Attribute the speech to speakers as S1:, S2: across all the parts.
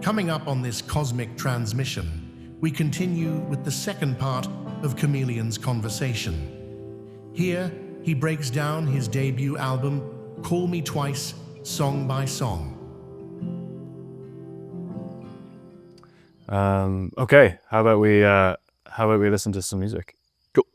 S1: Coming up on this cosmic transmission, we continue with the second part of Chameleon's conversation. Here, he breaks down his debut album, Call Me Twice, song by song.
S2: Okay, how about we listen to some music? Cool.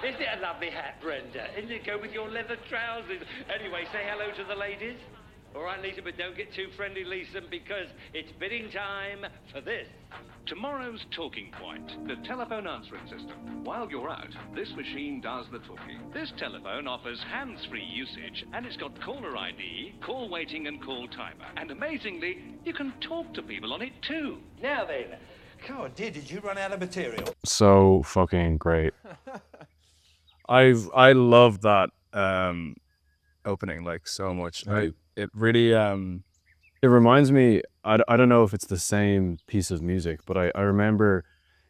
S3: Isn't it a lovely hat, Brenda? Isn't it go with your leather trousers? Anyway, say hello to the ladies. All right, Lisa, but don't get too friendly, Lisa, because it's bidding time for this.
S4: Tomorrow's talking point, the telephone answering system. While you're out, this machine does the talking. This telephone offers hands-free usage, and it's got caller ID, call waiting, and call timer. And amazingly, you can talk to people on it too.
S3: Now then.
S5: God, did you run out of material?
S2: So fucking great. I love that opening like so much. It really it reminds me, I don't know if it's the same piece of music, but I remember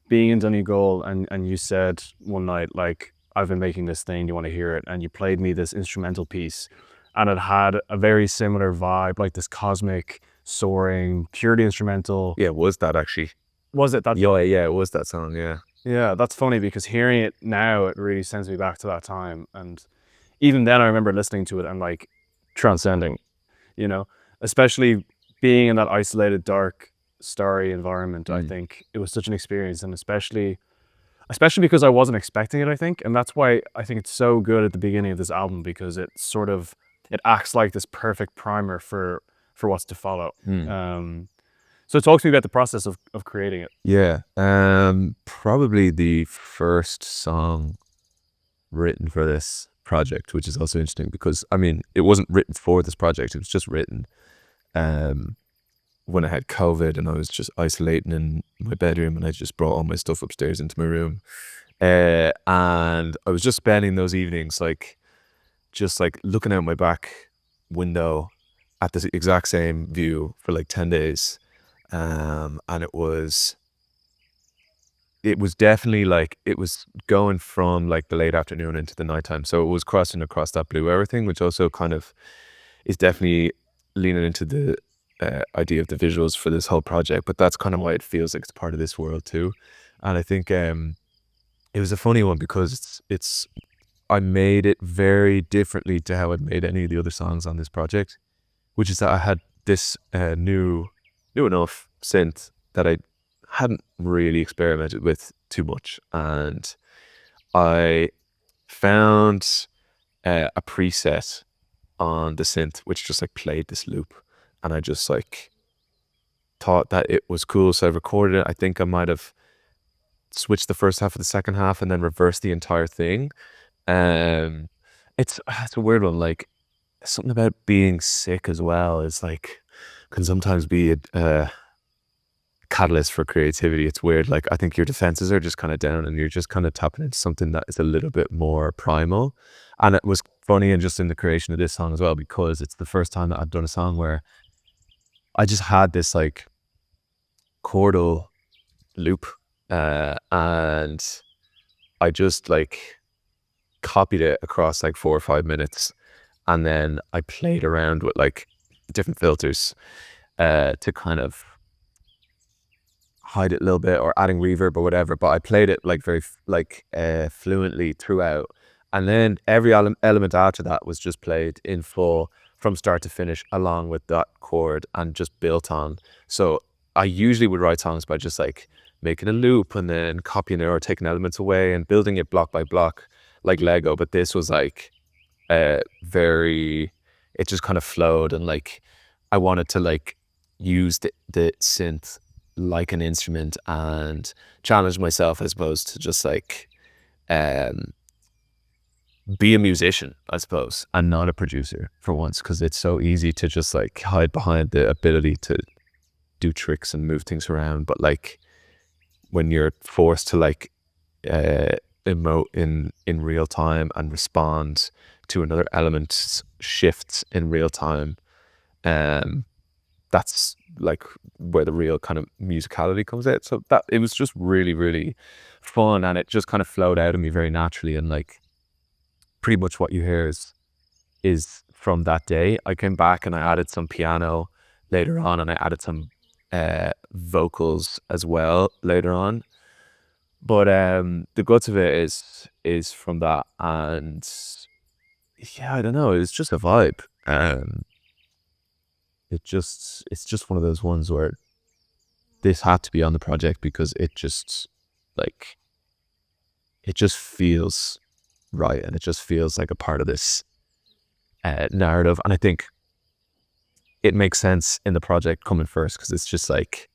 S2: being in Donegal and you said one night, like, I've been making this thing, you want to hear it? And you played me this instrumental piece, and it had a very similar vibe, like this cosmic, soaring, purely instrumental.
S6: Yeah, was that actually?
S2: Was it that?
S6: Yeah, it was that song, yeah.
S2: Yeah, that's funny because hearing it now, it really sends me back to that time. And even then, I remember listening to it and like transcending, you know, especially being in that isolated, dark, starry environment. I think it was such an experience, and especially because I wasn't expecting it, I think. And that's why I think it's so good at the beginning of this album, because it sort of, it acts like this perfect primer for what's to follow. So talk to me about the process of creating it.
S6: Yeah, probably the first song written for this project, which is also interesting because, I mean, it wasn't written for this project. It was just written when I had COVID and I was just isolating in my bedroom, and I just brought all my stuff upstairs into my room. And I was just spending those evenings just looking out my back window at the exact same view for like 10 days. And it was definitely like, it was going from like the late afternoon into the nighttime. So it was crossing across that blue hour thing, which also kind of is definitely leaning into the idea of the visuals for this whole project. But that's kind of why it feels like it's part of this world too. And I think it was a funny one because I made it very differently to how I'd made any of the other songs on this project, which is that I had this new enough synth that I hadn't really experimented with too much, and I found a preset on the synth which just like played this loop, and I just like thought that it was cool, so I recorded it. I think I might have switched the first half of the second half and then reversed the entire thing. It's a weird one. Like, something about being sick as well is like, can sometimes be a catalyst for creativity. It's weird. Like, I think your defenses are just kind of down and you're just kind of tapping into something that is a little bit more primal. And it was funny, and just in the creation of this song as well, because it's the first time that I've done a song where I just had this like chordal loop, and I just like copied it across like 4 or 5 minutes, and then I played around with like different filters to kind of hide it a little bit, or adding reverb or whatever. But I played it like very fluently throughout, and then every element after that was just played in full from start to finish along with that chord and just built on. So I usually would write songs by just like making a loop and then copying it or taking elements away and building it block by block like Lego. But this was like it just kind of flowed, and like I wanted to like use the synth like an instrument and challenge myself, I suppose, to just like be a musician, I suppose, and not a producer for once, because it's so easy to just like hide behind the ability to do tricks and move things around. But like when you're forced to like emote in real time and respond to another element's shifts in real time, that's like where the real kind of musicality comes out. So that it was just really, really fun, and it just kind of flowed out of me very naturally. And like pretty much what you hear is from that day. I came back and I added some piano later on, and I added some vocals as well later on. But the guts of it is from that. And yeah, I don't know, it's just a vibe. It's just one of those ones where this had to be on the project because it just feels right, and it just feels like a part of this narrative. And I think it makes sense in the project coming first, because it's just like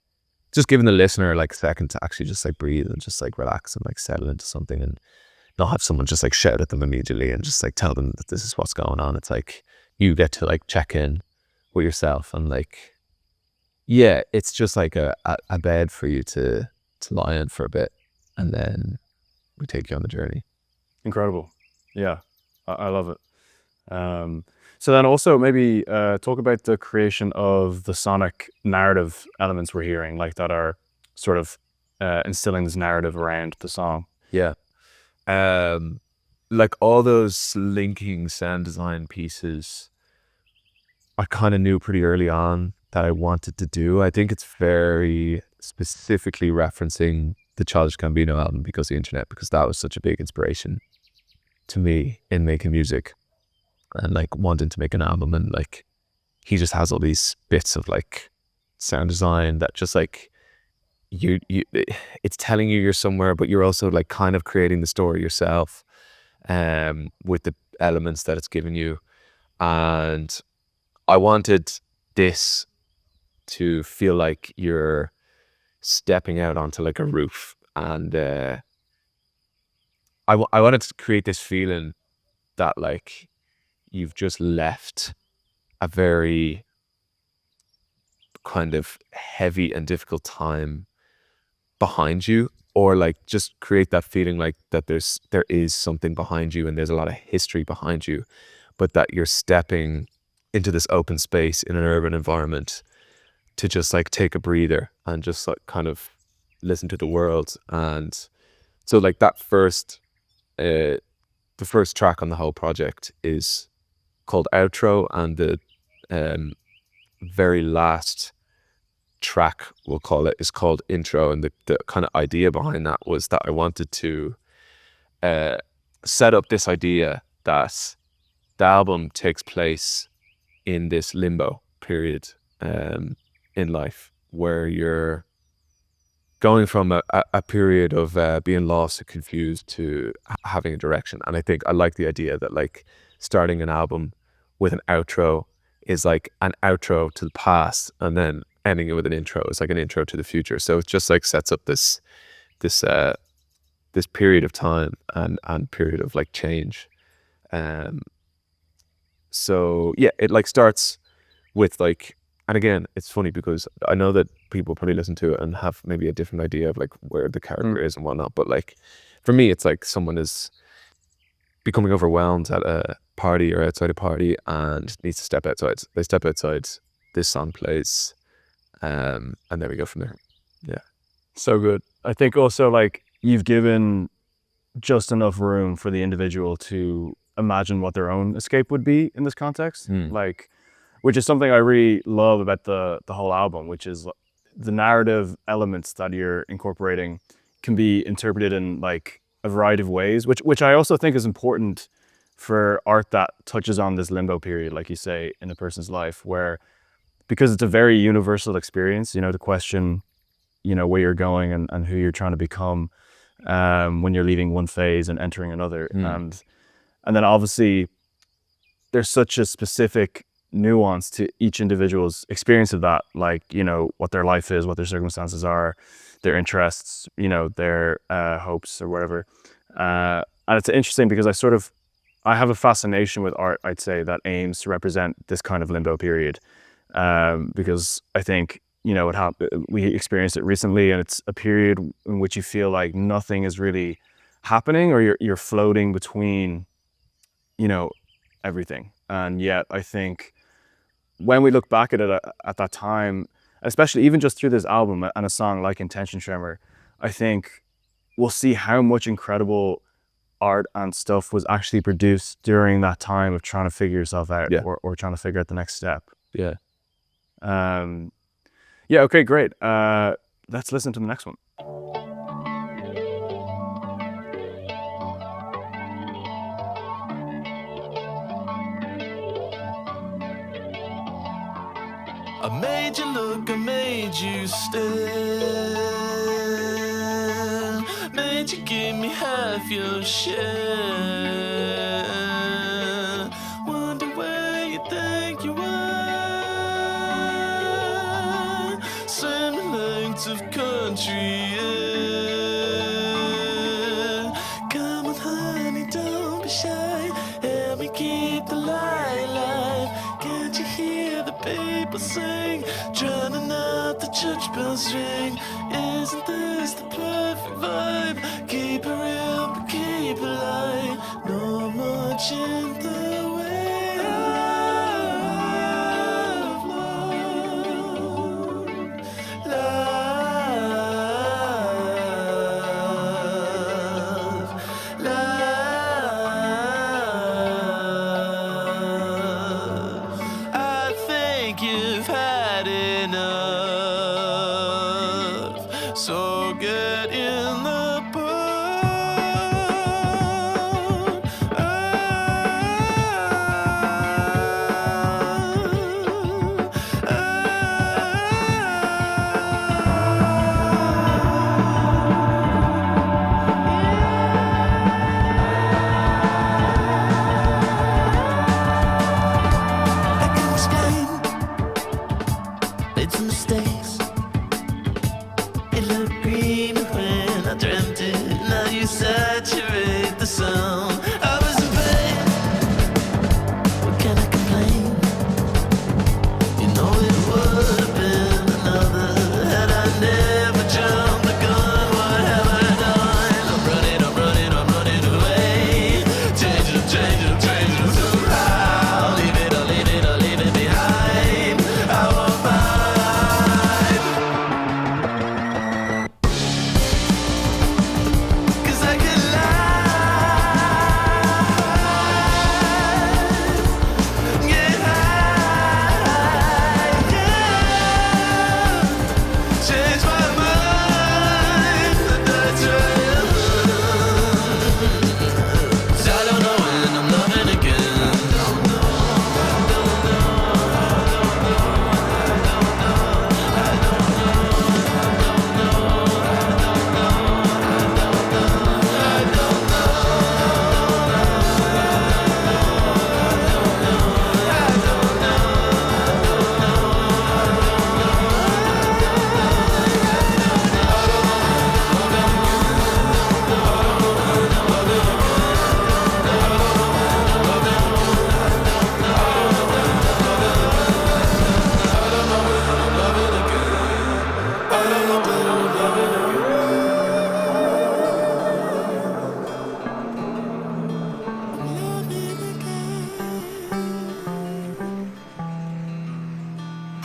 S6: just giving the listener like a second to actually just like breathe and just like relax and like settle into something, and not have someone just like shout at them immediately and just like tell them that this is what's going on. It's like you get to like check in with yourself, and like, yeah, it's just like a bed for you to lie in for a bit, and then we take you on the journey.
S2: Incredible. Yeah, I love it. So then also maybe talk about the creation of the sonic narrative elements we're hearing, like that are sort of instilling this narrative around the song.
S6: Yeah. like all those linking sound design pieces, I kind of knew pretty early on that I wanted to do. I think it's very specifically referencing the Childish Gambino album, Because the Internet, because that was such a big inspiration to me in making music and like wanting to make an album. And like he just has all these bits of like sound design that just like you it's telling you you're somewhere, but you're also like kind of creating the story yourself with the elements that it's giving you. And I wanted this to feel like you're stepping out onto like a roof, and I wanted to create this feeling that like you've just left a very kind of heavy and difficult time behind you, or like just create that feeling like that there is something behind you and there's a lot of history behind you, but that you're stepping into this open space in an urban environment to just like take a breather and just like kind of listen to the world. And so like that the first track on the whole project is called Outro, and the very last track, we'll call it, is called Intro. And the kind of idea behind that was that I wanted to set up this idea that the album takes place in this limbo period in life, where you're going from a period of being lost and confused to having a direction. And I think I like the idea that like starting an album with an outro is like an outro to the past, and then ending it with an intro is like an intro to the future. So it just like sets up this period of time and period of like change. So yeah, it like starts with like, and again, it's funny because I know that people probably listen to it and have maybe a different idea of like where the character is and whatnot. But like for me, it's like someone is becoming overwhelmed at a party or outside a party and needs to step outside. They step outside, this song plays, and there we go from there. Yeah.
S2: So good. I think also like you've given just enough room for the individual to imagine what their own escape would be in this context. Like, which is something I really love about the whole album, which is the narrative elements that you're incorporating can be interpreted in like a variety of ways, which I also think is important for art that touches on this limbo period, like you say, in a person's life, where, because it's a very universal experience, you know, to question, you know, where you're going and who you're trying to become when you're leaving one phase and entering another. And then obviously there's such a specific nuance to each individual's experience of that, like, you know, what their life is, what their circumstances are, their interests, you know, their hopes or whatever. And it's interesting because I have a fascination with art, I'd say, that aims to represent this kind of limbo period. Because I think, you know, we experienced it recently, and it's a period in which you feel like nothing is really happening, or you're floating between, you know, everything. And yet I think when we look back at it at that time, especially even just through this album and a song like Intention Tremor, I think we'll see how much incredible art and stuff was actually produced during that time of trying to figure yourself out, or trying to figure out the next step.
S6: Yeah.
S2: Yeah, okay, great. Let's listen to the next one.
S7: I made you look, I made you stare, made you give me half your share. Wonder where you think you are, swimming lengths of country air. Come on honey, don't be shy, help me keep the light alive. Can't you hear the people sing, drowning out the church bells ring? Isn't this the perfect vibe? Keep it real, but keep it light. No more change. exaggerate the sound. I was in pain. What can I complain? You know it would have been another had I never jumped the gun. What have I done? I'm running away. Changing up somehow. I'll leave it behind. I won't find. 'Cause I can lie, get high, yeah. Change my mind, that's right. 'Cause I don't know when I'm loving again.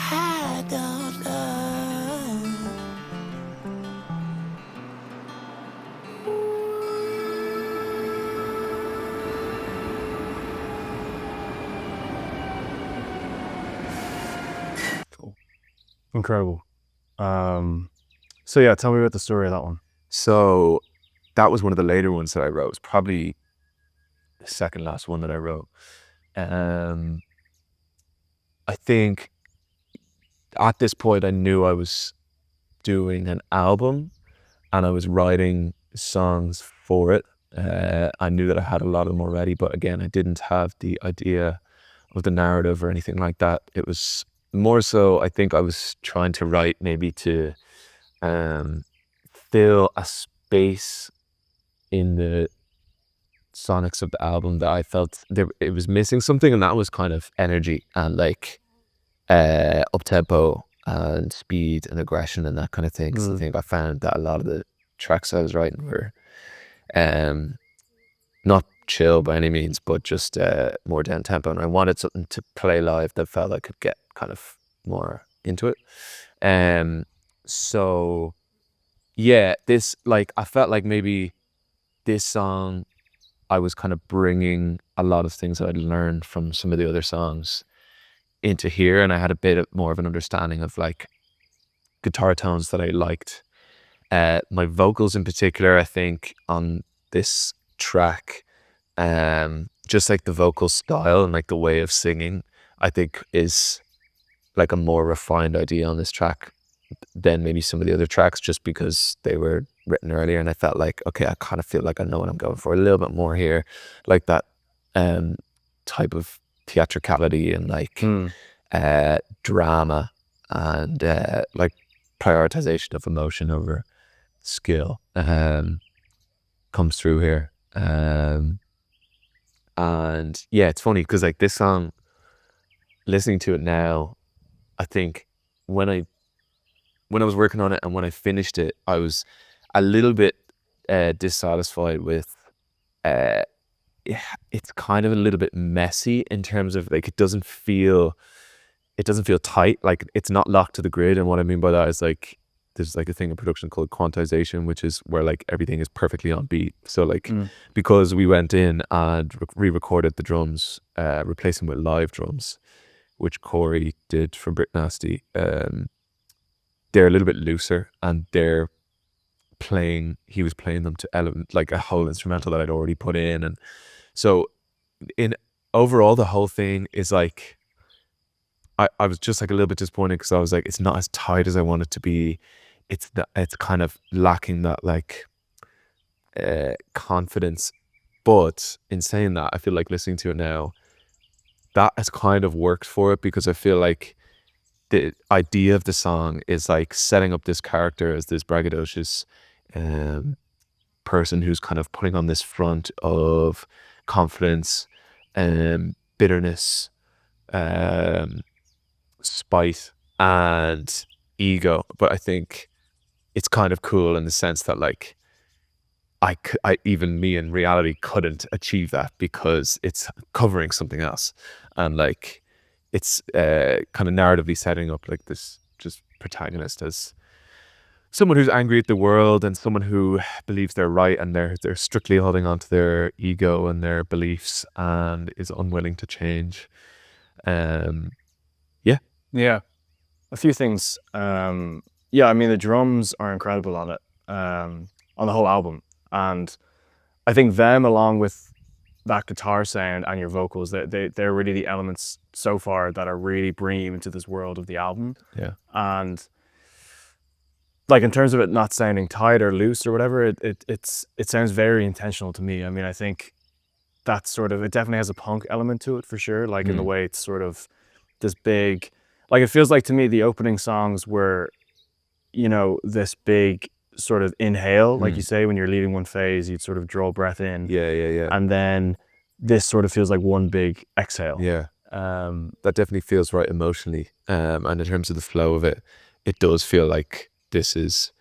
S7: I don't know.
S2: Incredible. So yeah, tell me about the story of that one.
S6: So that was one of the later ones that I wrote. It's probably the second last one that I wrote. I think at this point I knew I was doing an album and I was writing songs for it. I knew that I had a lot of them already, but again, I didn't have the idea of the narrative or anything like that. It was more so, I think I was trying to write maybe to fill a space in the sonics of the album that I felt it was missing something, and that was kind of energy and like up tempo and speed and aggression and that kind of thing. So I think I found that a lot of the tracks I was writing were not chill by any means, but just more down tempo, and I wanted something to play live that felt I could get kind of more into it. So yeah, this, like, I felt like maybe this song I was kind of bringing a lot of things that I'd learned from some of the other songs into here, and I had a bit more of an understanding of like guitar tones that I liked. My vocals in particular, I think on this track, just like the vocal style and like the way of singing, I think is like a more refined idea on this track than maybe some of the other tracks, just because they were written earlier, and I felt like, okay, I kind of feel like I know what I'm going for a little bit more here, like that type of theatricality and like drama and like prioritization of emotion over skill comes through here. And yeah, it's funny because like this song, listening to it now, I think when I was working on it and when I finished it, I was a little bit dissatisfied with it's kind of a little bit messy in terms of like it doesn't feel tight, like it's not locked to the grid. And what I mean by that is like there's like a thing in production called quantization, which is where like everything is perfectly on beat. So like because we went in and re-recorded the drums, replacing with live drums, which Corey did from Brick Nasty, they're a little bit looser, and he was playing them to element, like a whole instrumental that I'd already put in. And so in overall, the whole thing is like, I was just like a little bit disappointed because I was like, it's not as tight as I want it to be. It's kind of lacking that like confidence. But in saying that, I feel like listening to it now, that has kind of worked for it, because I feel like the idea of the song is like setting up this character as this braggadocious person who's kind of putting on this front of confidence and bitterness, spite and ego. But I think it's kind of cool in the sense that like even me in reality couldn't achieve that because it's covering something else, and like it's kind of narratively setting up like this just protagonist as someone who's angry at the world and someone who believes they're right, and they're strictly holding on to their ego and their beliefs and is unwilling to change.
S2: Yeah, a few things. Yeah, I mean the drums are incredible on it, on the whole album, and I think them along with that guitar sound and your vocals, they're really the elements so far that are really bringing you into this world of the album.
S6: Yeah.
S2: And like in terms of it not sounding tight or loose or whatever, it sounds very intentional to me. I mean, I think that's sort of, it definitely has a punk element to it for sure, like in the way it's sort of this big, like it feels like to me the opening songs were, you know, this big sort of inhale, like you say, when you're leaving one phase, you'd sort of draw breath in.
S6: Yeah.
S2: And then this sort of feels like one big exhale.
S6: Yeah. That definitely feels right emotionally. And in terms of the flow of it, it does feel like this is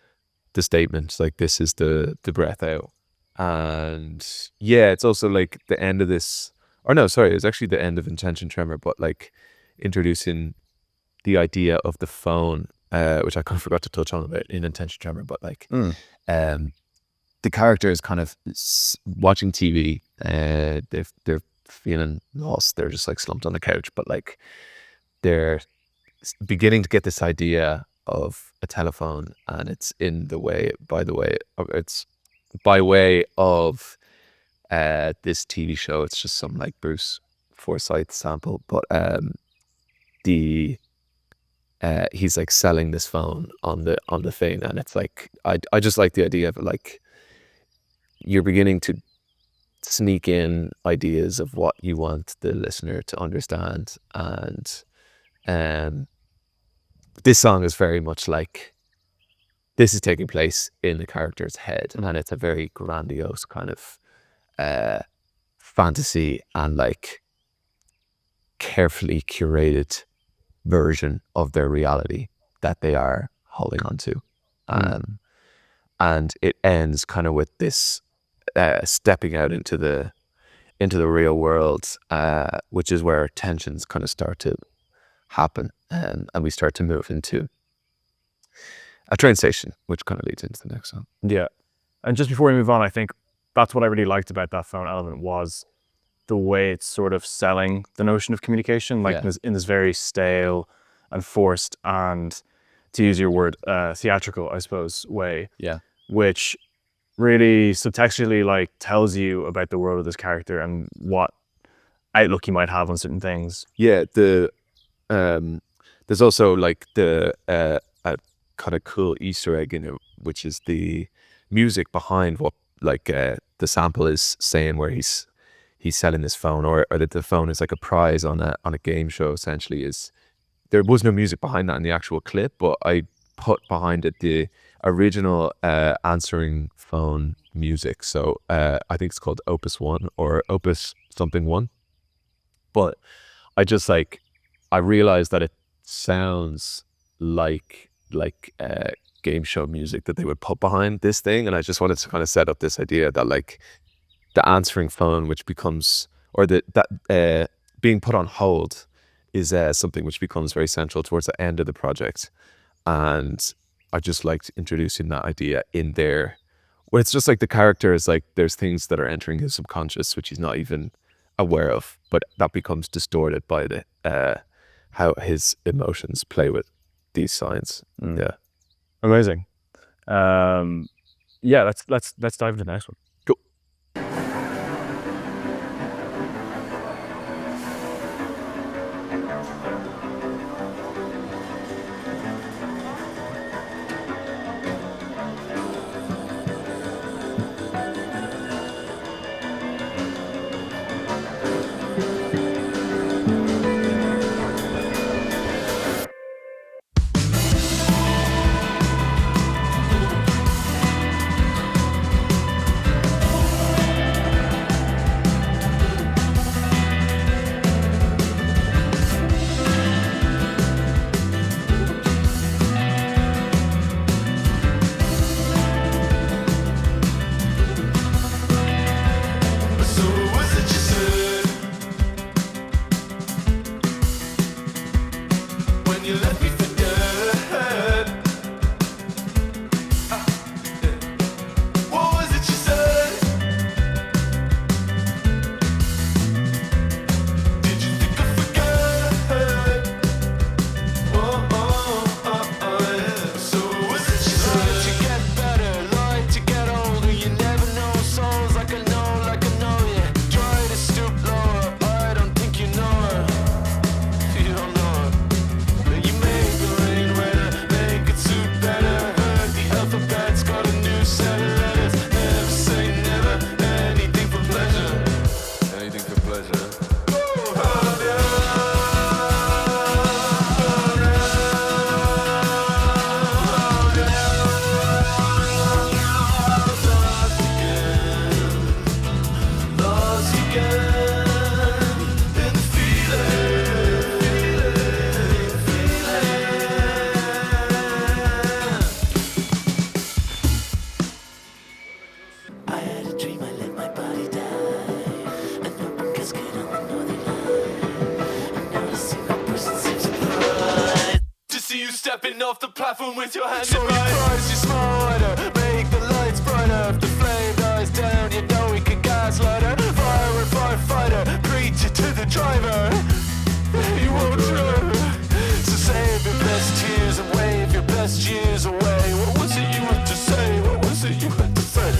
S6: the statement, like this is the breath out. And yeah, it's also like the end of this, or no, sorry, it's actually the end of Intention Tremor, but like introducing the idea of the phone, which I kind of forgot to touch on a bit in Intention Tremor, but like the character is kind of watching TV, they're feeling lost, they're just like slumped on the couch, but like they're beginning to get this idea of a telephone, and it's by way of this TV show. It's just some like Bruce Forsyth sample, but he's like selling this phone on the thing, and it's like I just like the idea of it, like you're beginning to sneak in ideas of what you want the listener to understand, and this song is very much like this is taking place in the character's head, and it's a very grandiose kind of fantasy and like carefully curated version of their reality that they are holding on to. And it ends kind of with this stepping out into the real world, which is where tensions kind of start to happen, and we start to move into a train station, which kind of leads into the next song.
S2: Yeah. And just before we move on, I think that's what I really liked about that phone element, was the way it's sort of selling the notion of communication, like in this very stale and forced and, to use your word, theatrical, I suppose, way.
S6: Yeah.
S2: Which really subtextually like tells you about the world of this character and what outlook you might have on certain things.
S6: Yeah, there's also like a kind of cool Easter egg in it, which is the music behind what like the sample is saying, where he's selling this phone, or that the phone is like a prize on a game show. Essentially, is there was no music behind that in the actual clip, but I put behind it the original answering phone music. So I think it's called Opus 1 or Opus something 1. But I realized that it sounds like game show music that they would put behind this thing, and I just wanted to kind of set up this idea that like the answering phone, which becomes, or that being put on hold, is something which becomes very central towards the end of the project. And I just liked introducing that idea in there, where it's just like the character is like, there's things that are entering his subconscious which he's not even aware of, but that becomes distorted by the how his emotions play with these signs. Yeah,
S2: amazing. Yeah, let's dive into the next one.
S6: Cool.
S7: stepping off the platform with your hand in mine. So you price your smarter, make the lights brighter. If the flame dies down, you know we can gaslight her. Fire and firefighter, preach it to the driver. You won't try. So save your best tears and wave your best years away. What was it you had to say? What was it you had to say?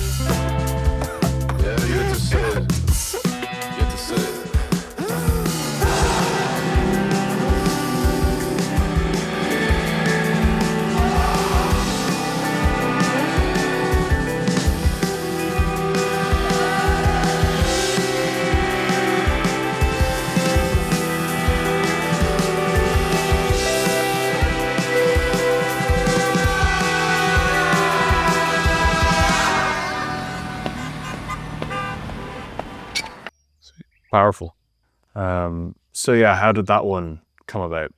S6: Yeah, you had to say it. You had to say it.
S2: Powerful. So yeah, how did that one come about?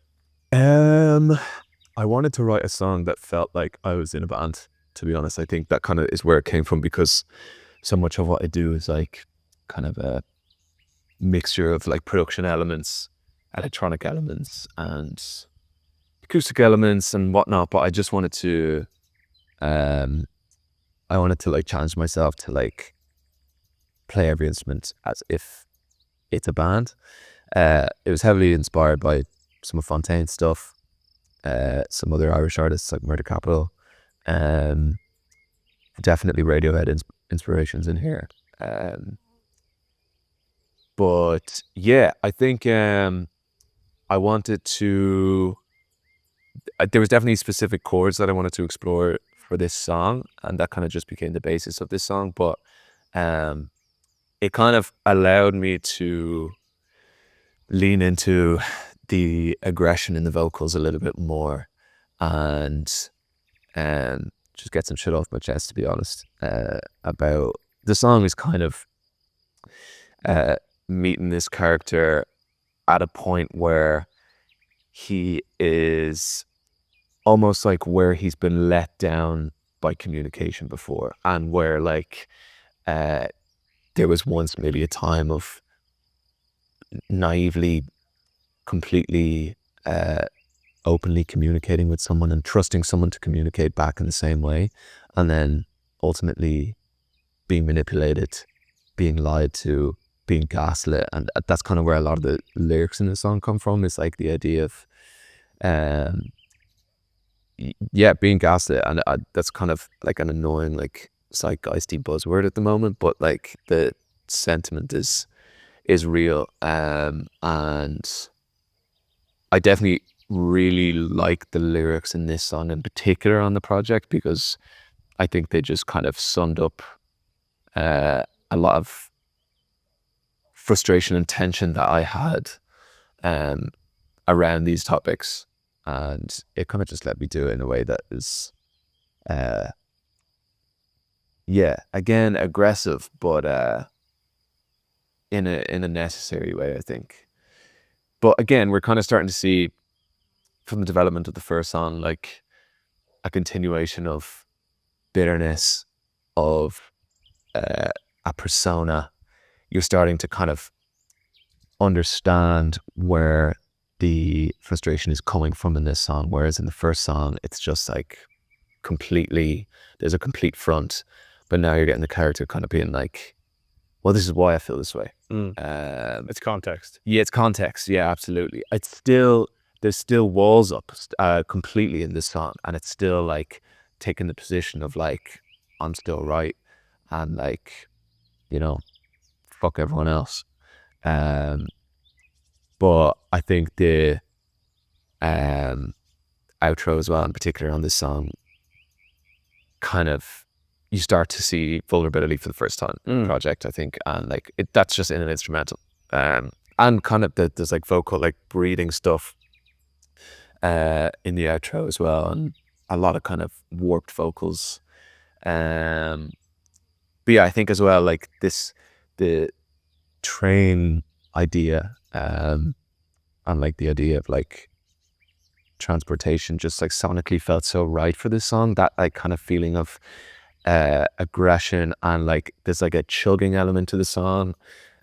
S6: I wanted to write a song that felt like I was in a band, to be honest. I think that kind of is where it came from, because so much of what I do is like kind of a mixture of like production elements, electronic elements, and acoustic elements and whatnot. But I just wanted to like challenge myself to like play every instrument as if it's a band. It was heavily inspired by some of Fontaine's stuff, some other Irish artists like Murder Capital, definitely Radiohead inspirations in here. But yeah, I think I wanted to. There was definitely specific chords that I wanted to explore for this song, and that kind of just became the basis of this song. But it kind of allowed me to lean into the aggression in the vocals a little bit more, and just get some shit off my chest, to be honest. About the song is kind of meeting this character at a point where he is almost like where he's been let down by communication before, and where like there was once maybe a time of naively, completely openly communicating with someone and trusting someone to communicate back in the same way, and then ultimately being manipulated, being lied to, being gaslit. And that's kind of where a lot of the lyrics in the song come from. It's like the idea of being gaslit, and that's kind of like an annoying like zeitgeisty buzzword at the moment, but like the sentiment is real. And I definitely really like the lyrics in this song in particular on the project, because I think they just kind of summed up a lot of frustration and tension that I had around these topics, and it kind of just let me do it in a way that is again aggressive, but in a necessary way, I think. But again, we're kind of starting to see from the development of the first song like a continuation of bitterness, of a persona. You're starting to kind of understand where the frustration is coming from in this song, whereas in the first song it's just like there's a complete front, but now you're getting the character kind of being like, well, this is why I feel this way.
S2: It's context.
S6: Yeah, it's context. Yeah, absolutely. There's still walls up completely in this song, and it's still like taking the position of like, I'm still right, and like, you know, fuck everyone else. But I think the outro as well, in particular on this song, kind of, you start to see vulnerability for the first time in the project, I think, and like that's just in an instrumental, and kind of there's like vocal like breathing stuff in the outro as well, and a lot of kind of warped vocals. But yeah, I think as well like the train idea and like the idea of like transportation just like sonically felt so right for this song. That like kind of feeling of aggression, and like there's like a chugging element to the song.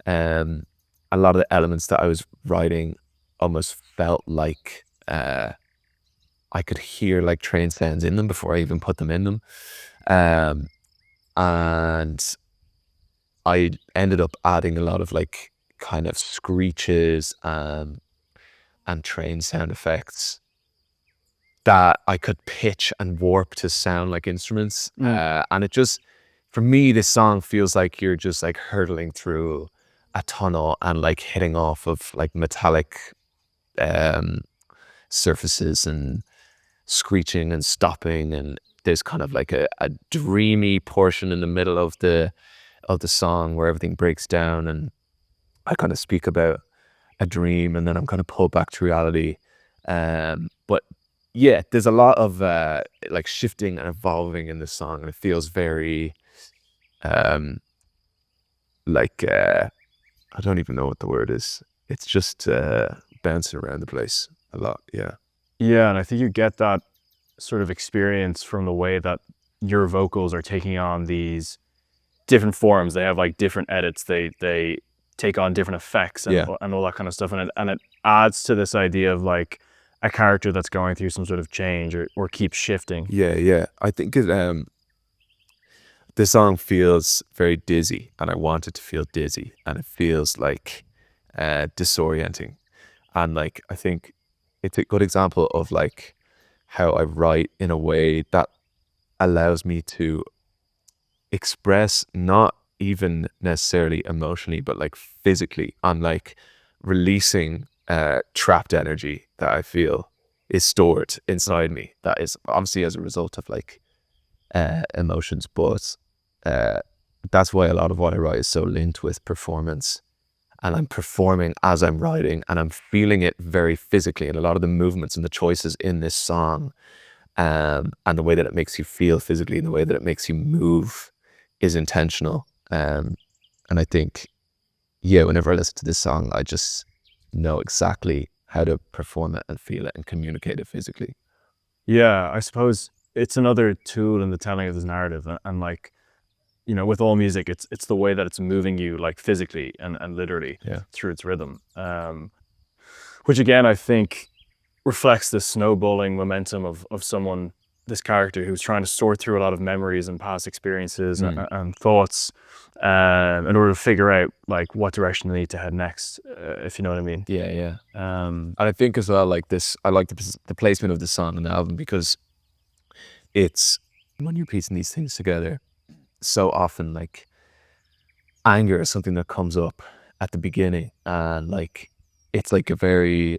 S6: A lot of the elements that I was writing almost felt like I I could hear like train sounds in them before I even put them in them. And I ended up adding a lot of like kind of screeches and train sound effects that I could pitch and warp to sound like instruments. And it just, for me, this song feels like you're just like hurtling through a tunnel and like hitting off of like metallic surfaces and screeching and stopping, and there's kind of like a dreamy portion in the middle of the song where everything breaks down, and I kind of speak about a dream and then I'm kind of pulled back to reality. But yeah, there's a lot of like shifting and evolving in this song, and it feels very like I don't even know what the word is. It's just bouncing around the place a lot.
S2: Yeah, and I think you get that sort of experience from the way that your vocals are taking on these different forms. They have like different edits. They take on different effects and all that kind of stuff. And it adds to this idea of like a character that's going through some sort of change or keeps shifting.
S6: Yeah. I think this song feels very dizzy, and I want it to feel dizzy, and it feels like disorienting. And like, I think it's a good example of like how I write in a way that allows me to express not even necessarily emotionally, but like physically, on like releasing trapped energy that I feel is stored inside me, that is obviously as a result of like emotions, but that's why a lot of what I write is so linked with performance, and I'm performing as I'm writing, and I'm feeling it very physically, and a lot of the movements and the choices in this song, and the way that it makes you feel physically and the way that it makes you move is intentional. And I think, whenever I listen to this song, I just know exactly how to perform it and feel it and communicate it physically.
S2: Yeah, I suppose it's another tool in the telling of this narrative, and like, you know, with all music, it's the way that it's moving you like physically and literally through its rhythm, which again I think reflects the snowballing momentum of someone, this character who's trying to sort through a lot of memories and past experiences and thoughts in order to figure out like what direction they need to head next, if you know what I mean.
S6: And I think as well, like this, I like the placement of the song on the album, because it's, when you're piecing these things together, so often like anger is something that comes up at the beginning, and like it's like a very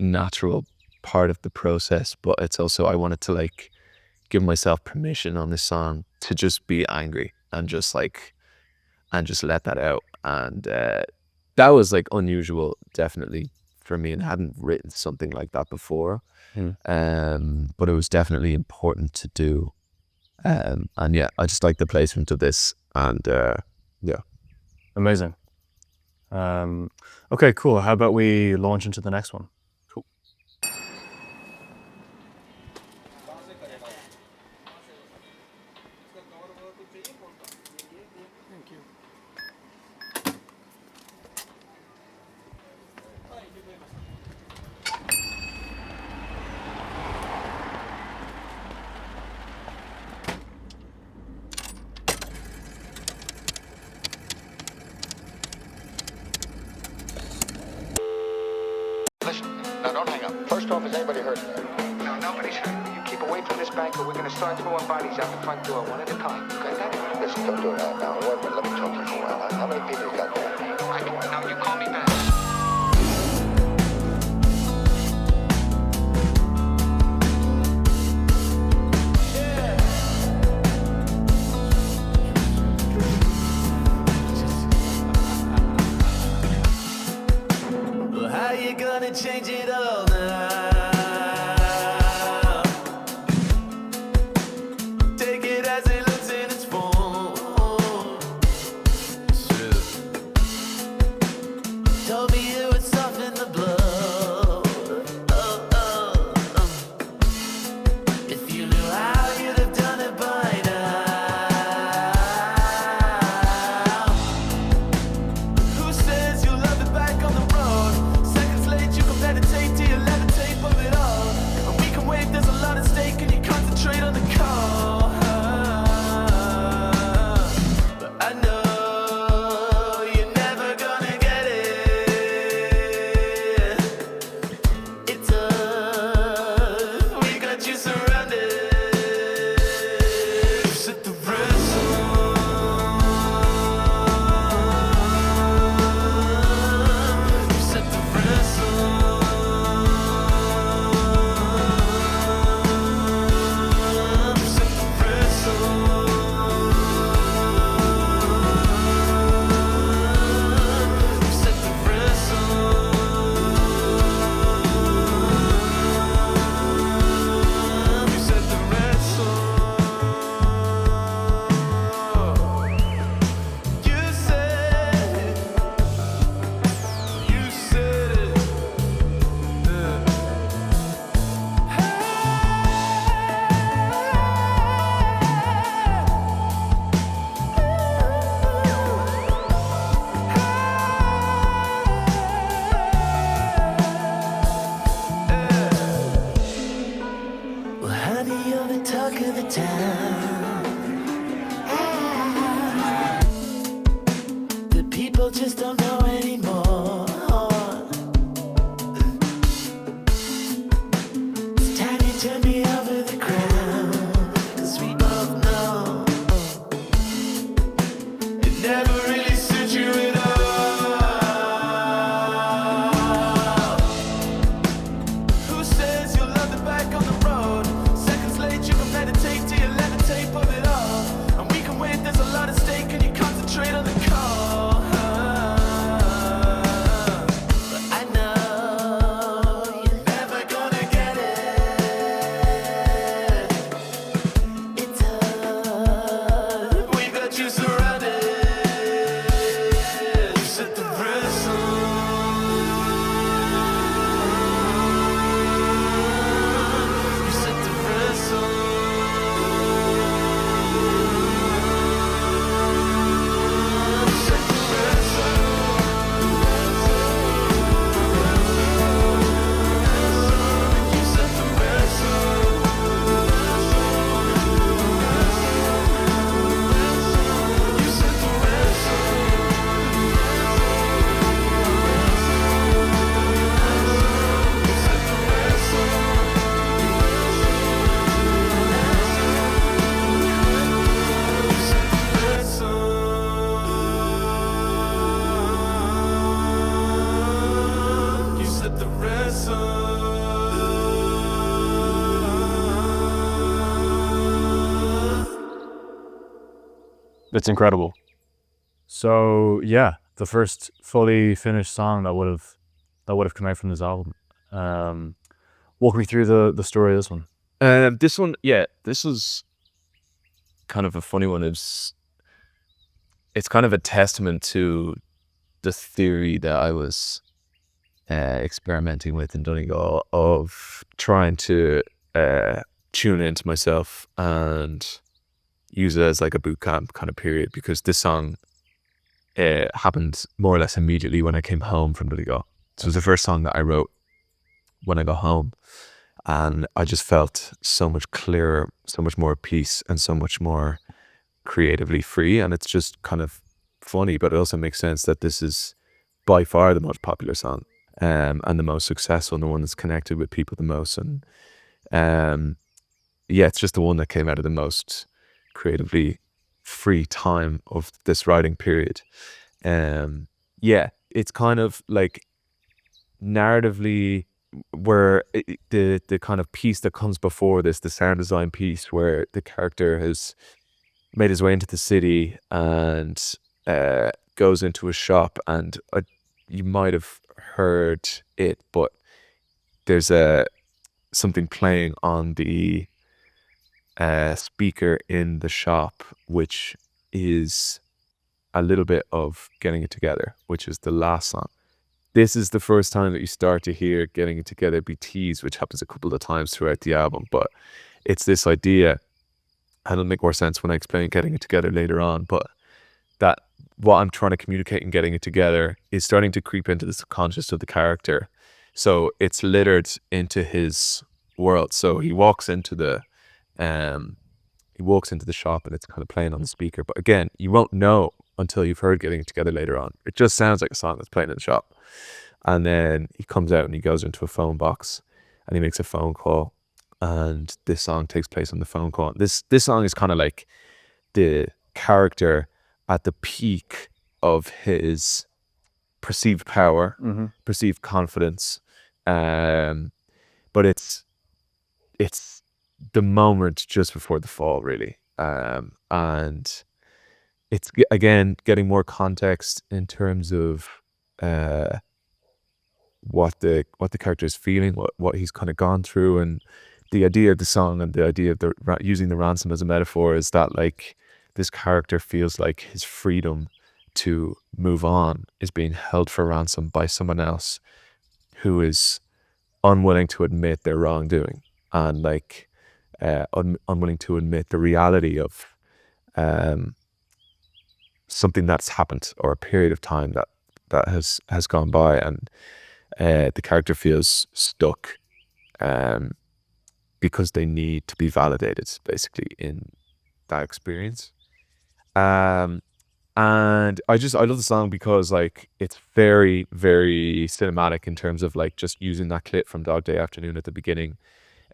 S6: natural part of the process, but it's also, I wanted to like give myself permission on this song to just be angry and just let that out. And that was like unusual, definitely, for me, and I hadn't written something like that before. But it was definitely important to do. And yeah, I just like the placement of this, and
S2: Amazing. Okay, cool. How about we launch into the next one?
S6: Cool.
S8: Listen, now don't hang up. First off, has anybody heard of that? No, nobody's heard. You keep away from this bank, or we're going to start throwing bodies out the front door, one at a time. You got that? Listen, don't do it now. Wait a minute, let me talk to you for a while. How many people you got there? Now, you call me back.
S7: Well, how you gonna change it all now? Take it as it looks in its form. It's true. Told me you would soften the blow. If you knew how, you'd have done it by now. Who says you'll love it back on the road? Seconds late, you can meditate till you levitate from it all. And we can wait people just don't know anymore. Tiny, turn me over the ground, 'cause we both know it never really suits you at all. Who says you'll love it back on the road? Seconds late, you can meditate till you levitate, pull it off. And we can wait, there's a lot at stake, and you concentrate on the call. But I know you're never gonna get it. It's hard, we got you surrounded. You set the wrestle. You set the wrestle. You set the wrestle. You set the wrestle. You set the You set the
S2: It's incredible. So yeah, the first fully finished song that would have come out from this album. Walk me through the story of this one.
S6: This one, yeah, this was kind of a funny one. It's kind of a testament to the theory that I was experimenting with in Donegal of trying to tune into myself and use it as like a boot camp kind of period, because this song happened more or less immediately when I came home from Donegal. So it was the first song that I wrote when I got home, and I just felt so much clearer, so much more at peace, and so much more creatively free. And it's just kind of funny, but it also makes sense that this is by far the most popular song, and the most successful, and the one that's connected with people the most. And yeah, it's just the one that came out of the most creatively free time of this writing period. Yeah, it's kind of like narratively where the kind of piece that comes before this, the sound design piece, where the character has made his way into the city and goes into a shop, and you might have heard it, but there's something playing on the speaker in the shop, which is a little bit of Getting It Together, which is the last song. This is the first time that you start to hear Getting It Together be teased, which happens a couple of times throughout the album, but it's this idea, and it'll make more sense when I explain Getting It Together later on, but that what I'm trying to communicate in Getting It Together is starting to creep into the subconscious of the character. So it's littered into his world. So he walks into the shop, and it's kind of playing on the speaker. But again, you won't know until you've heard Getting It Together later on. It just sounds like a song that's playing in the shop. And then he comes out and he goes into a phone box and he makes a phone call, and this song takes place on the phone call. This song is kind of like the character at the peak of his perceived power, perceived confidence, but it's the moment just before the fall, really, and it's again getting more context in terms of what the character is feeling, what he's kind of gone through. And the idea of the song and the idea of using the ransom as a metaphor is that, like, this character feels like his freedom to move on is being held for ransom by someone else who is unwilling to admit their wrongdoing, and like unwilling to admit the reality of something that's happened, or a period of time that has gone by, and the character feels stuck because they need to be validated, basically, in that experience. And I love the song because like it's very, very cinematic in terms of like just using that clip from Dog Day Afternoon at the beginning,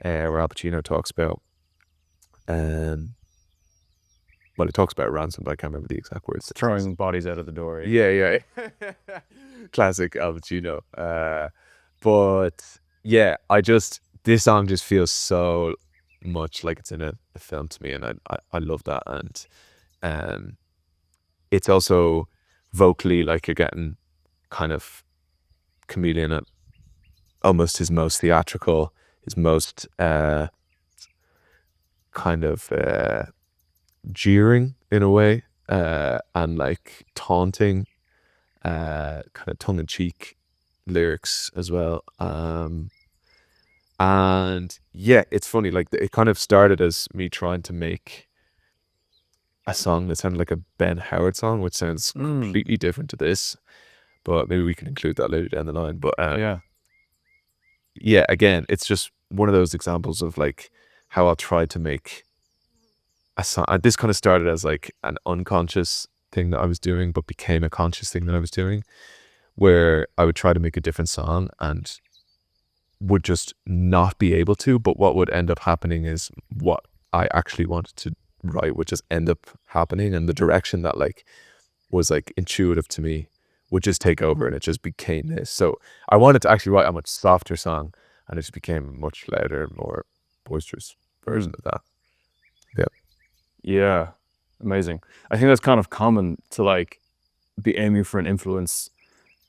S6: where Al Pacino talks about, well, he talks about ransom, but I can't remember the exact words.
S2: Throwing bodies out of the door.
S6: Yeah. Classic Al Pacino. But yeah, this song just feels so much like it's in a film to me, and I love that. And it's also vocally like you're getting kind of Chameleon at almost his most theatrical, his most kind of jeering in a way, and like taunting, kind of tongue-in-cheek lyrics as well. And yeah, it's funny, like it kind of started as me trying to make a song that sounded like a Ben Howard song, which sounds completely different to this, but maybe we can include that later down the line. But yeah, again, it's just one of those examples of like how I'll try to make a song. This kind of started as like an unconscious thing that I was doing, but became a conscious thing that I was doing, where I would try to make a different song and would just not be able to. But what would end up happening is what I actually wanted to write would just end up happening, and the direction that like was like intuitive to me would just take over, and it just became this. So I wanted to actually write a much softer song, and it just became a much louder, more boisterous version of that.
S2: Yeah, amazing. I think that's kind of common to like be aiming for an influence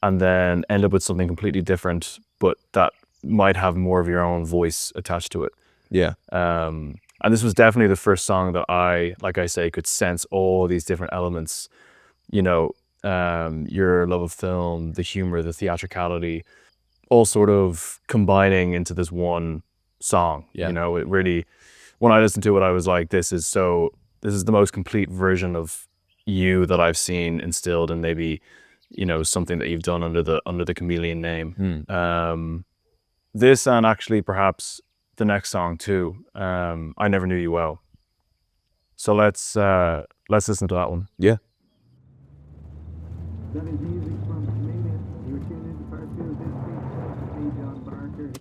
S2: and then end up with something completely different, but that might have more of your own voice attached to it.
S6: Yeah.
S2: And this was definitely the first song that I, like I say, could sense all these different elements, you know, your love of film, the humor, the theatricality, all sort of combining into this one song.
S6: Yeah.
S2: You know, it really, when I listened to it, I was like, this is the most complete version of you that I've seen instilled in maybe, you know, something that you've done under the Chameleon name. This, and actually perhaps the next song too, I Never Knew You Well. So let's listen to that one.
S6: Yeah.
S9: That is music from Chameleon. You were tuned into part 2 of this week's show with me, John Barker.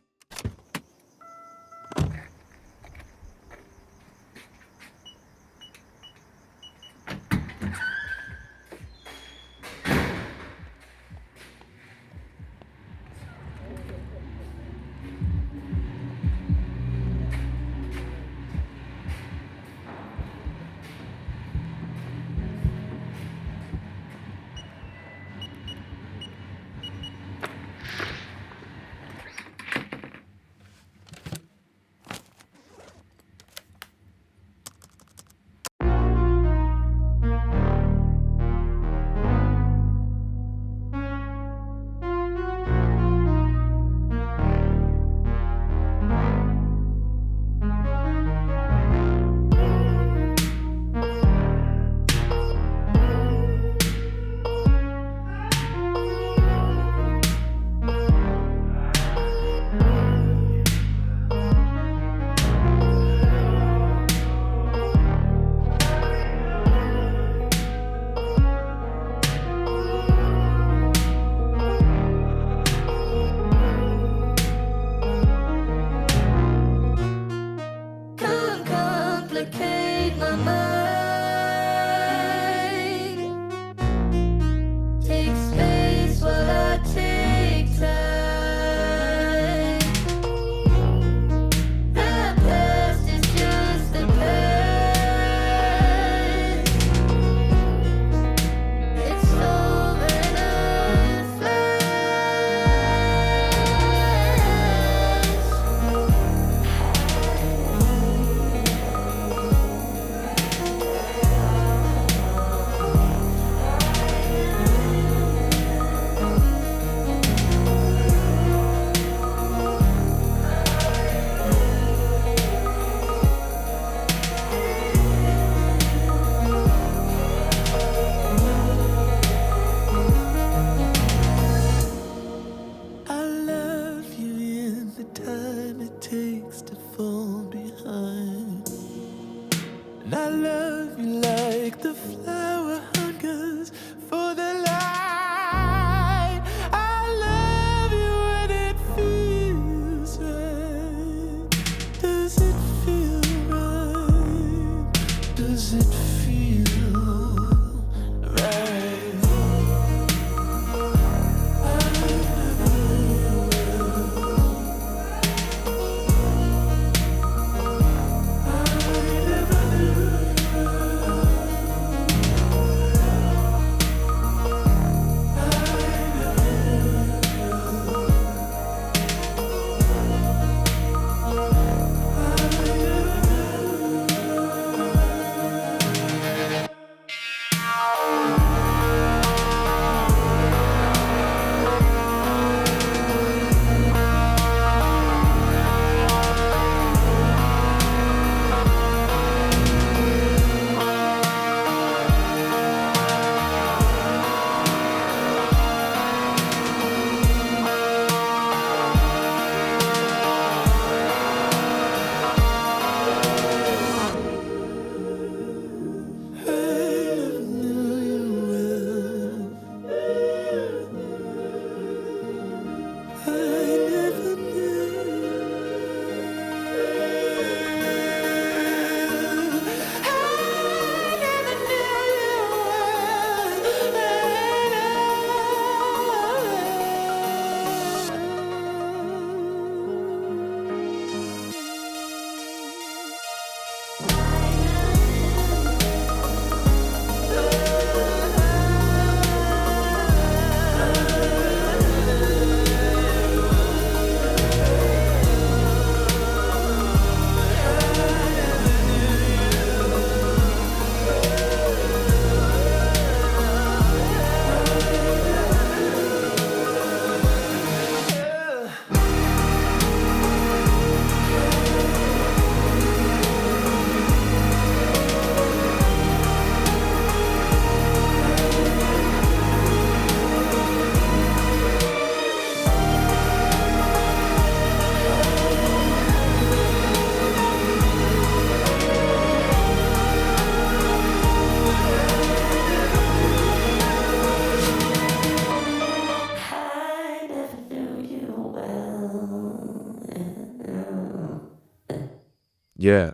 S6: Yeah.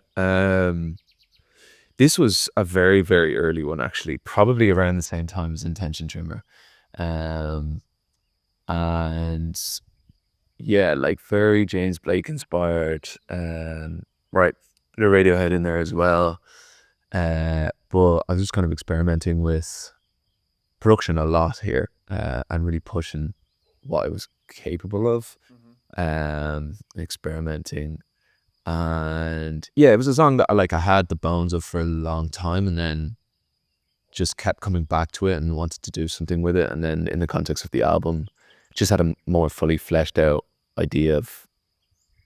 S6: This was a very, very early one, actually, probably around the same time as Intention Trimmer. Um, and yeah, like very James Blake inspired. Right, the Radiohead in there as well. But I was just kind of experimenting with production a lot here, and really pushing what I was capable of, experimenting. And yeah, it was a song that I had the bones of for a long time, and then just kept coming back to it and wanted to do something with it. And then in the context of the album, just had a more fully fleshed out idea of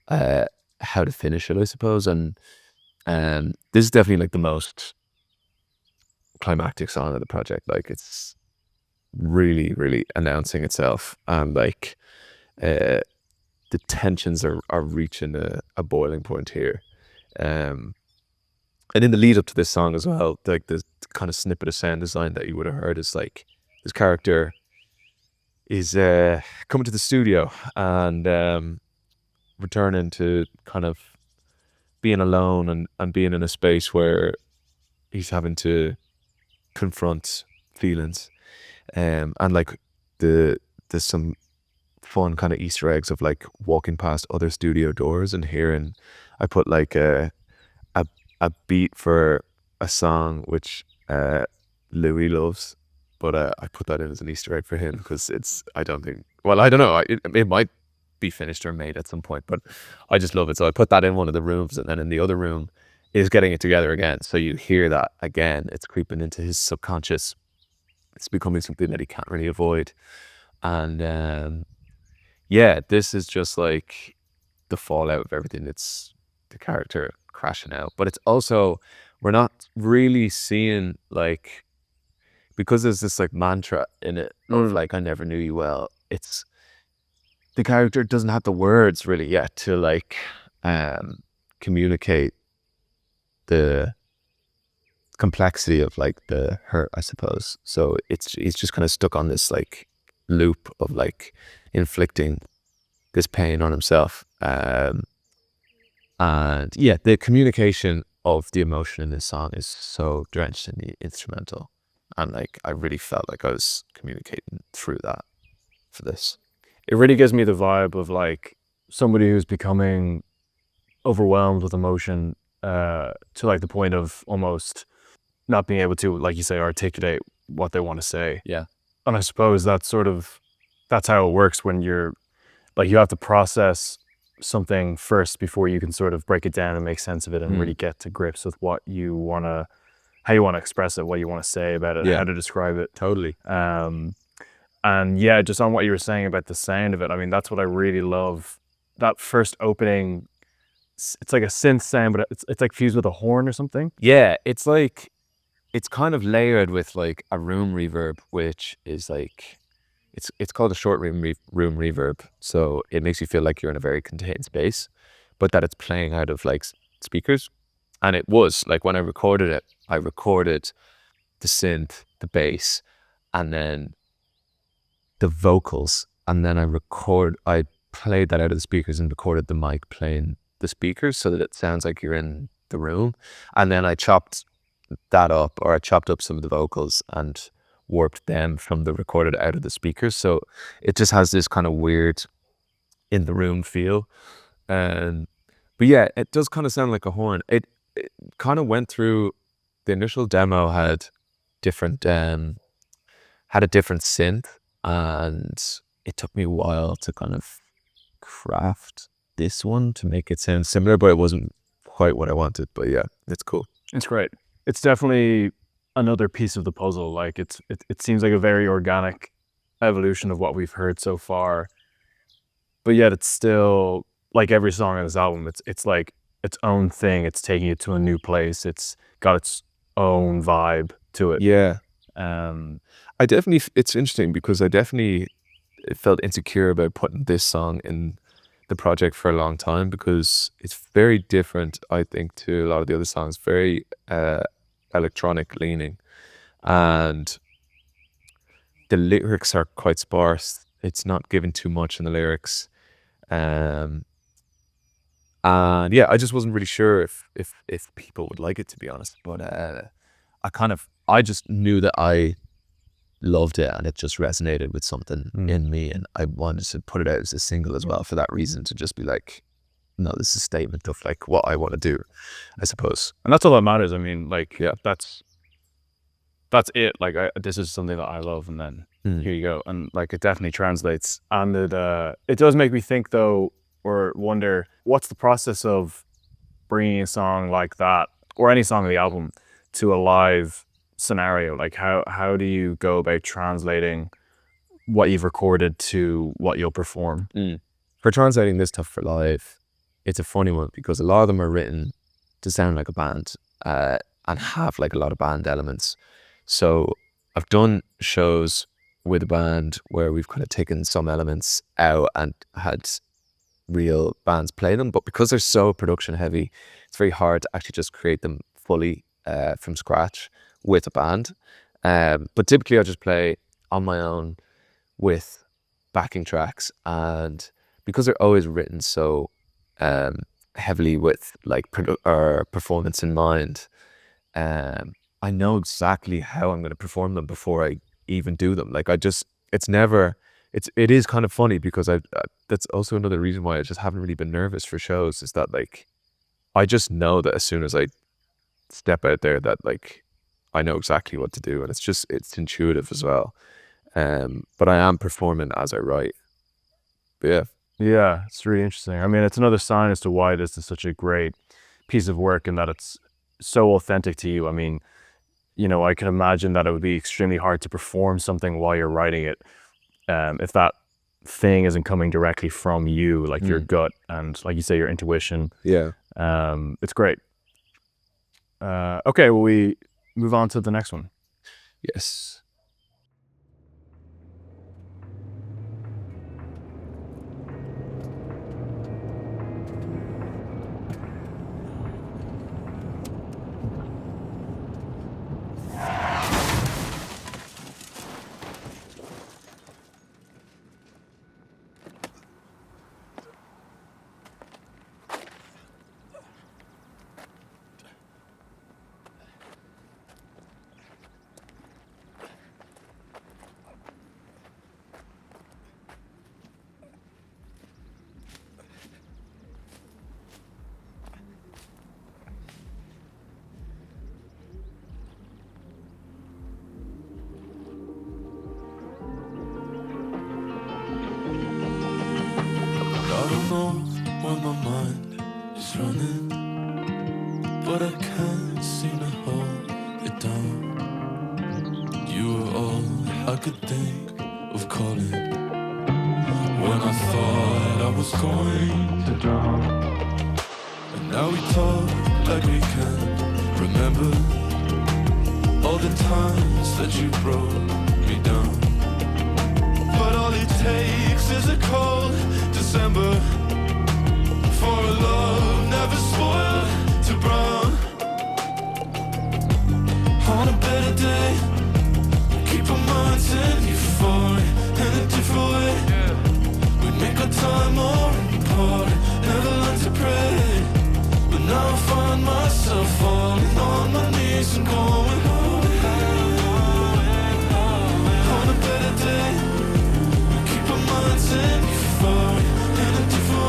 S6: how to finish it, I suppose. And this is definitely like the most climactic song of the project. Like, it's really, really announcing itself, and like the tensions are reaching a boiling point here. And in the lead up to this song as well, like the kind of snippet of sound design that you would have heard is like this character is coming to the studio and returning to kind of being alone and being in a space where he's having to confront feelings. And like there's some fun kind of Easter eggs of like walking past other studio doors and hearing, I put like a beat for a song which Louis loves, but I put that in as an Easter egg for him because I don't know, it might be finished or made at some point, but I just love it. So I put that in one of the rooms, and then in the other room is getting it together again. So you hear that again, it's creeping into his subconscious. It's becoming something that he can't really avoid. And yeah, this is just like the fallout of everything. It's the character crashing out, but it's also, we're not really seeing, like, because there's this like mantra in it of like, I never knew you well. It's the character doesn't have the words really yet to like communicate the complexity of like the hurt, I suppose. So he's just kind of stuck on this like loop of like inflicting this pain on himself. And yeah, the communication of the emotion in this song is so drenched in the instrumental, and like I really felt like I was communicating through that for this.
S2: It really gives me the vibe of like somebody who's becoming overwhelmed with emotion to like the point of almost not being able to, like you say, articulate what they want to say.
S6: Yeah.
S2: And I suppose that's how it works when you're like, you have to process something first before you can sort of break it down and make sense of it and really get to grips with how you want to express it, what you want to say about it, how to describe it.
S6: Totally.
S2: And yeah, just on what you were saying about the sound of it, I mean, that's what I really love. That first opening, it's like a synth sound, but it's like fused with a horn or something.
S6: Yeah, it's like, it's kind of layered with like a room reverb, which is like, it's called a short room reverb. So it makes you feel like you're in a very contained space, but that it's playing out of like speakers. And it was like, when I recorded it, I recorded the synth, the bass, and then the vocals, and then I played that out of the speakers and recorded the mic playing the speakers so that it sounds like you're in the room. And then I chopped up some of the vocals and warped them from the recorded out of the speakers. So it just has this kind of weird in the room feel. But yeah, it does kind of sound like a horn. It kind of went through, the initial demo had a different synth, and it took me a while to kind of craft this one to make it sound similar, but it wasn't quite what I wanted. But yeah, it's cool.
S2: It's great. It's definitely another piece of the puzzle. Like it seems like a very organic evolution of what we've heard so far, but yet it's still like every song on this album. It's like its own thing. It's taking it to a new place. It's got its own vibe to it.
S6: Yeah. It's interesting because I definitely felt insecure about putting this song in the project for a long time, because it's very different, I think, to a lot of the other songs. Very electronic leaning, and the lyrics are quite sparse. It's not given too much in the lyrics, and And yeah, I just wasn't really sure if people would like it, to be honest. But I just knew that I loved it, and it just resonated with something in me, and I wanted to put it out as a single as well for that reason, to just be like, no, this is a statement of like what I want to do, I suppose.
S2: And that's all that matters. I mean, like,
S6: Yeah.
S2: that's it. Like, this is something that I love, and then here you go. And like, it definitely translates. And it does make me think though, or wonder, what's the process of bringing a song like that, or any song on the album, to a live scenario? Like, how do you go about translating what you've recorded to what you'll perform?
S6: For translating this stuff for live, it's a funny one, because a lot of them are written to sound like a band, and have like a lot of band elements. So I've done shows with a band where we've kind of taken some elements out and had real bands play them, but because they're so production heavy, it's very hard to actually just create them fully from scratch with a band. But typically I just play on my own with backing tracks, and because they're always written so heavily with like performance in mind, I know exactly how I'm going to perform them before I even do them. Like, it is kind of funny, because that's also another reason why I just haven't really been nervous for shows, is that like I just know that as soon as I step out there, that like I know exactly what to do, and it's intuitive as well. But I am performing as I write. But
S2: Yeah, it's really interesting. I mean, it's another sign as to why this is such a great piece of work, and that it's so authentic to you. I mean, you know, I can imagine that it would be extremely hard to perform something while you're writing it, if that thing isn't coming directly from you, like your gut and, like you say, your intuition.
S6: yeah.
S2: It's great. Okay, well, we move on to the next one.
S6: Yes.
S7: I don't know where my mind is running, but I can't seem to hold it down. You were all I could think of calling when I thought I was going to drown. And now we talk like we can remember all the times that you broke me down. But all it takes is a cold December for a love never spoiled to brown. On a better day, keep our minds in euphoria in a different way. We'd make our time more important, never learn to pray. But now I find myself falling on my knees and going home. On a better day, keep our minds in euphoria in a different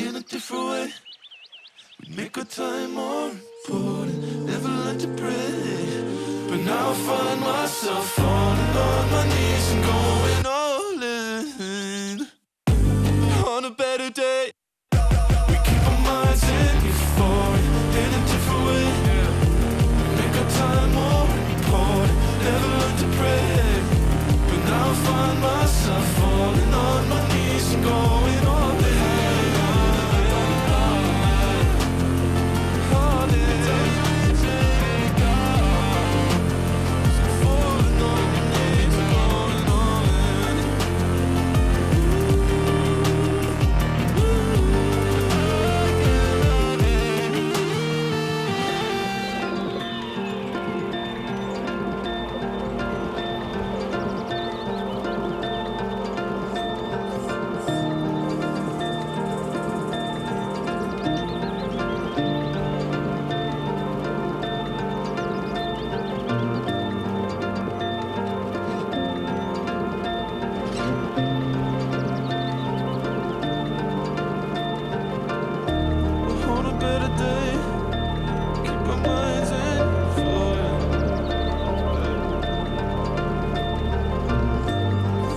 S7: in a different way. We make our time more important, never learn to pray. But now I find myself falling on my knees and going all in. On a better day, we keep our minds in euphoric in a different way. We make our time more important, never learn to pray. But now I find myself falling on my knees and going all in. All in. Falling on my knees and going all in. On a better day, keep our minds in fire.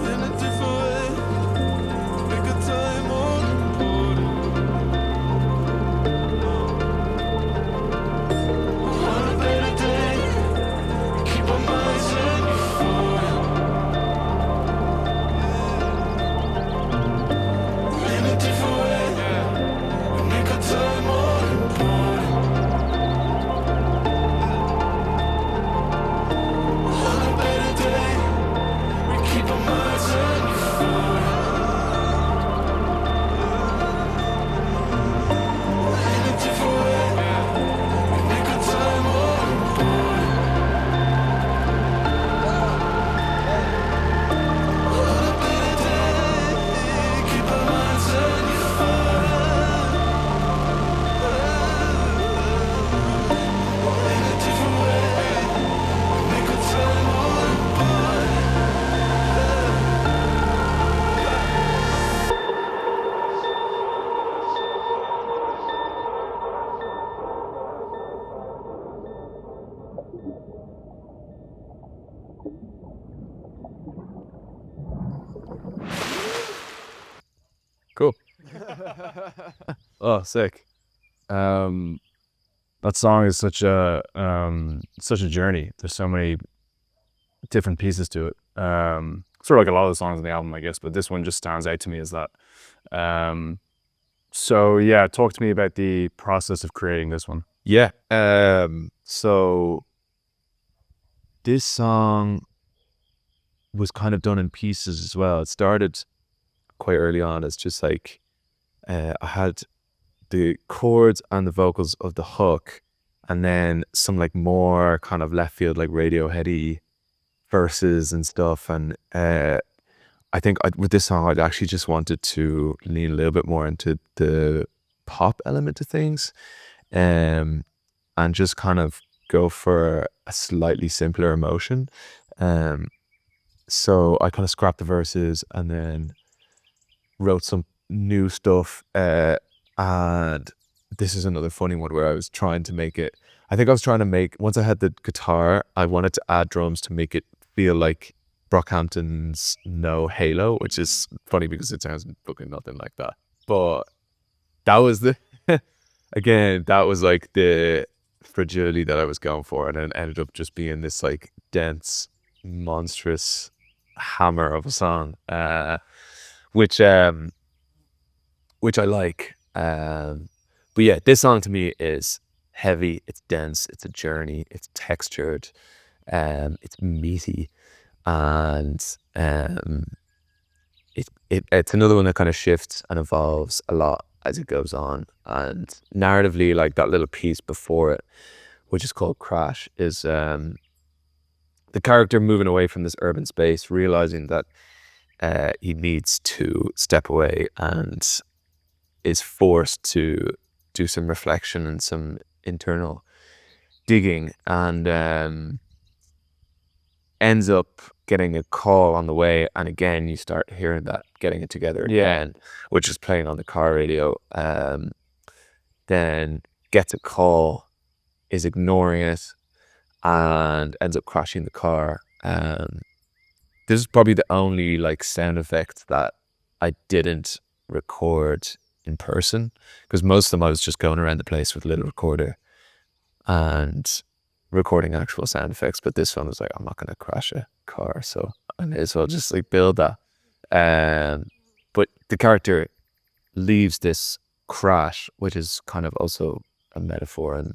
S7: In a different way, make our time more important. On a better day, keep our minds in fire. In a different way, we make our time more important. On a better day, we keep our minds in fire. In a different way, we make our time more important. On a better day, keep our minds in fire. In a different way, we make our time more important.
S6: Cool.
S2: Oh, sick. That song is such a journey. There's so many different pieces to it. Sort of like a lot of the songs on the album, I guess, but this one just stands out to me as that. So yeah, talk to me about the process of creating this one.
S6: Yeah. So this song was kind of done in pieces as well. It started quite early on as just like I had the chords and the vocals of the hook, and then some like more kind of left field, like Radioheady verses and stuff. And I think with this song, I'd actually just wanted to lean a little bit more into the pop element of things, and just kind of go for a slightly simpler emotion. So I kind of scrapped the verses and then wrote some new stuff. And this is another funny one where I was trying to make it. I think I was trying to make, once I had the guitar, I wanted to add drums to make it feel like Brockhampton's No Halo, which is funny because it sounds fucking nothing like that. But that was the, again, that was like the fragility that I was going for. And it ended up just being this like dense, monstrous hammer of a song, which I like. But yeah, this song to me is heavy, it's dense, it's a journey, it's textured, it's meaty, and it's another one that kind of shifts and evolves a lot as it goes on. And narratively, like that little piece before it, which is called Crash, is the character moving away from this urban space, realizing that he needs to step away and is forced to do some reflection and some internal digging, and ends up getting a call on the way, and again you start hearing that getting it together again, which is playing on the car radio. Then gets a call, is ignoring it, and ends up crashing the car. This is probably the only like sound effect that I didn't record in person, because most of them I was just going around the place with a little recorder and recording actual sound effects. But this one was like, I'm not going to crash a car, so I may as well just like build that. But the character leaves this crash, which is kind of also a metaphor, and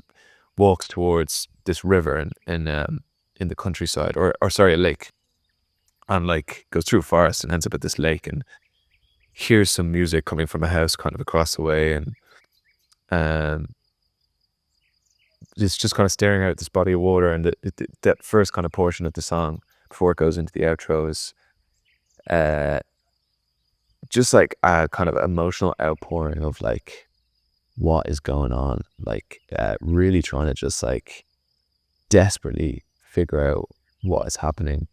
S6: walks towards this river in the countryside, or sorry, a lake, and like goes through a forest and ends up at this lake and hears some music coming from a house kind of across the way, and it's just kind of staring out this body of water. And that first kind of portion of the song before it goes into the outro is just like a kind of emotional outpouring of like what is going on, like really trying to just like desperately figure out what is happening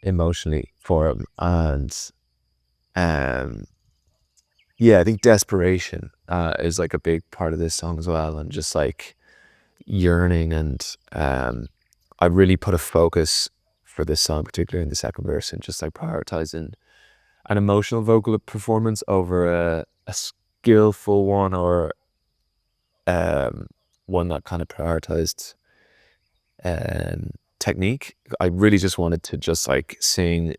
S6: emotionally for him. And I think desperation is like a big part of this song as well, and just like yearning. And I really put a focus for this song, particularly in the second verse, and just like prioritizing an emotional vocal performance over a skillful one, or one that kind of prioritized technique. I really just wanted to just like sing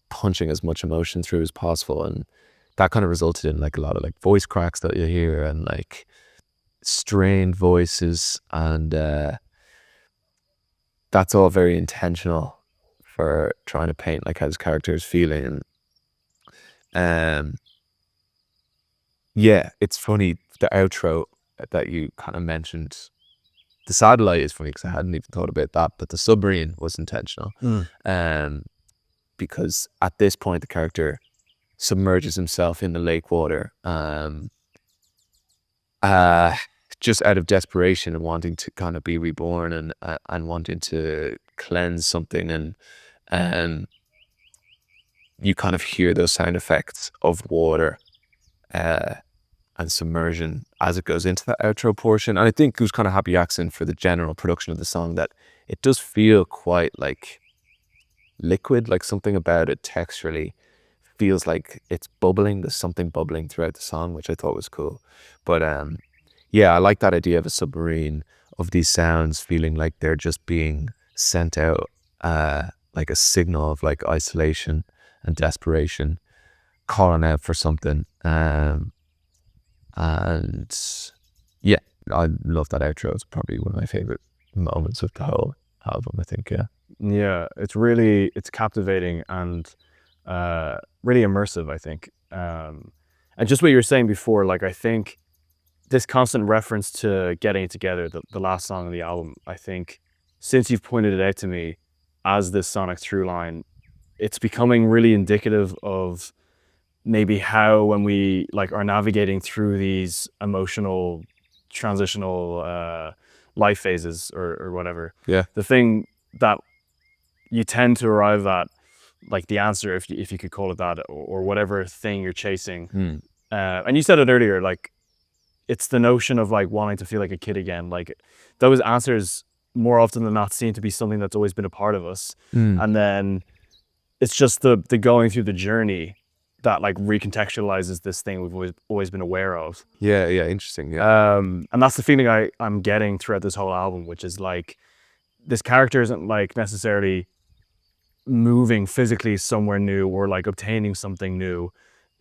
S6: punching as much emotion through as possible, and that kind of resulted in like a lot of like voice cracks that you hear, and like strained voices, and that's all very intentional for trying to paint like how this character is feeling. And it's funny, the outro that you kind of mentioned, the satellite is funny because I hadn't even thought about that, but the submarine was intentional. Because at this point the character submerges himself in the lake water, just out of desperation and wanting to kind of be reborn, and wanting to cleanse something. And you kind of hear those sound effects of water and submersion as it goes into that outro portion. And I think it was kind of happy accent for the general production of the song, that it does feel quite like liquid, like something about it texturally feels like it's bubbling. There's something bubbling throughout the song, which I thought was cool. But I like that idea of a submarine, of these sounds feeling like they're just being sent out, like a signal of like isolation and desperation, calling out for something. And I love that outro. It's probably one of my favorite moments of the whole album, I think. It's captivating and really immersive, I think. And just what you were saying before, like I think this constant reference to getting it together, the last song of the album, I think since you've pointed it out to me as this sonic through line, it's becoming really indicative of maybe how, when we like are navigating through these emotional transitional life phases or whatever, the thing that you tend to arrive at, like the answer, if you could call it that, or whatever thing you're chasing. And you said it earlier, like it's the notion of like wanting to feel like a kid again. Like those answers more often than not seem to be something that's always been a part of us. And then it's just the going through the journey that like recontextualizes this thing we've always been aware of. Interesting.
S2: And that's the feeling I'm getting throughout this whole album, which is like this character isn't like necessarily moving physically somewhere new or like obtaining something new.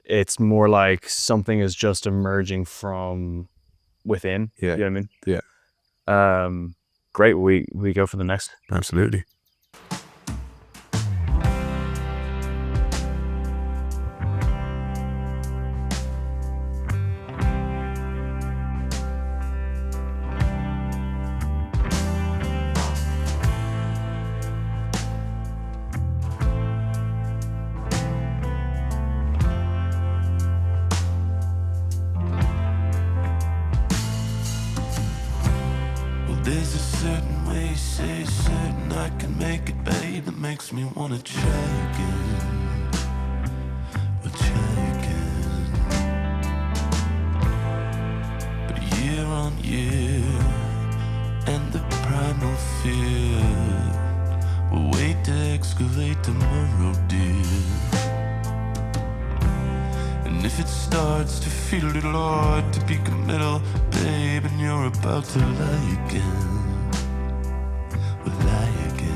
S2: It's more like something is just emerging from within. You know what I mean? Great. We go for the next.
S6: Absolutely.
S7: There's a certain way they say certain I can make it, babe, that makes me wanna try again. We'll try again. But year on year, and the primal fear will wait to excavate tomorrow, dear. And if it starts to feel a little hard to be committal, babe, and you're about to lie again, we'll lie again.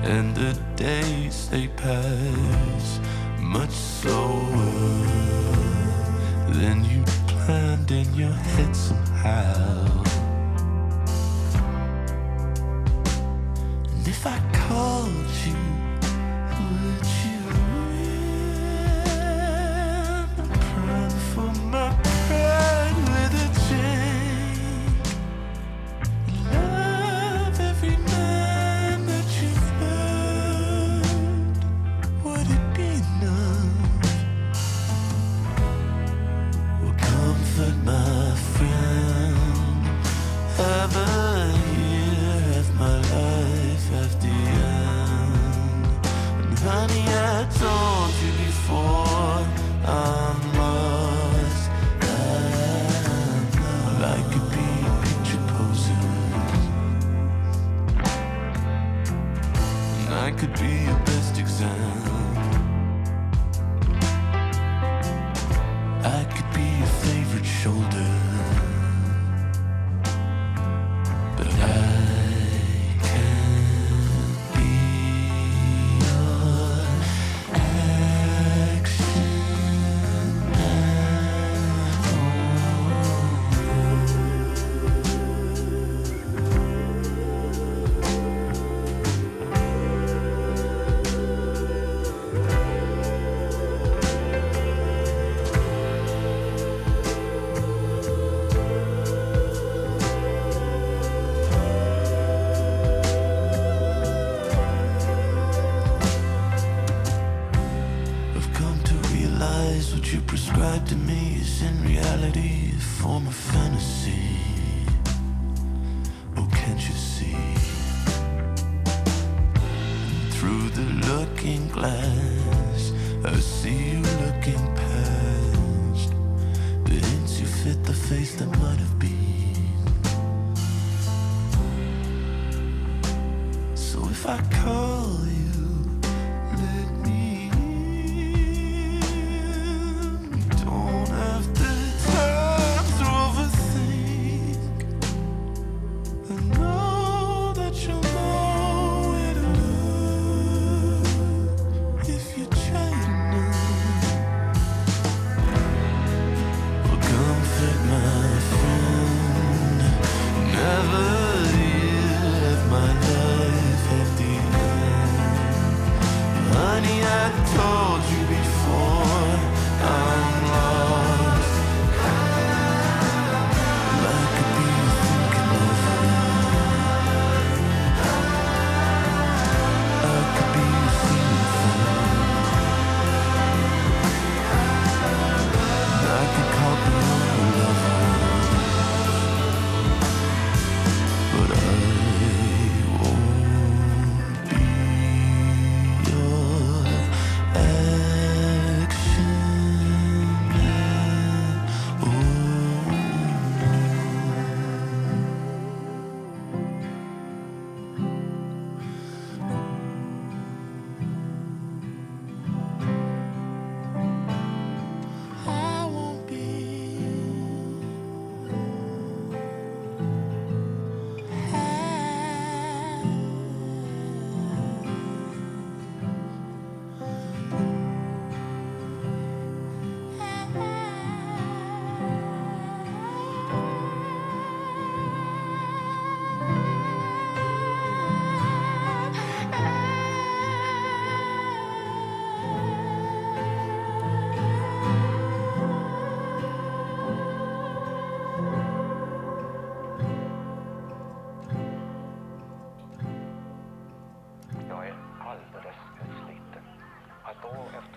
S7: And the days they pass much slower than you planned in your head somehow. And if I called you, would you run? Run for my pride with a chain. Love every man that you've heard. Would it be enough? Well, comfort my friend. Have a year, have my life, have the end. And honey, I told you before, I'm lost. I could be a picture poser, and I could be your best exam. I could be your favorite shoulder, but I can't be your action. I've come to realize what you prescribe to me is in reality a form of fantasy. Oh, can't you see? Through the looking glass, I see you looking past the hints you fit the face that might have been. So if I call you, let me in. We don't have the time to overthink. I know that you'll know where to look if you try enough. Well, comfort my friend. Never live my life at the end. Honey, I told you before, I'm lost. Well, I could be thinking of you. I could be feeling fun. And I could call me your lover, but I won't be your action man. I won't be.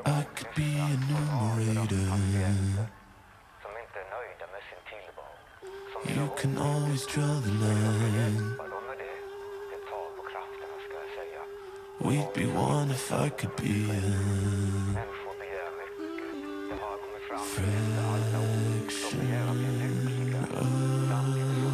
S7: I could be a numerator. You can always draw the line. We'd be one if I could be a fraction of the action that you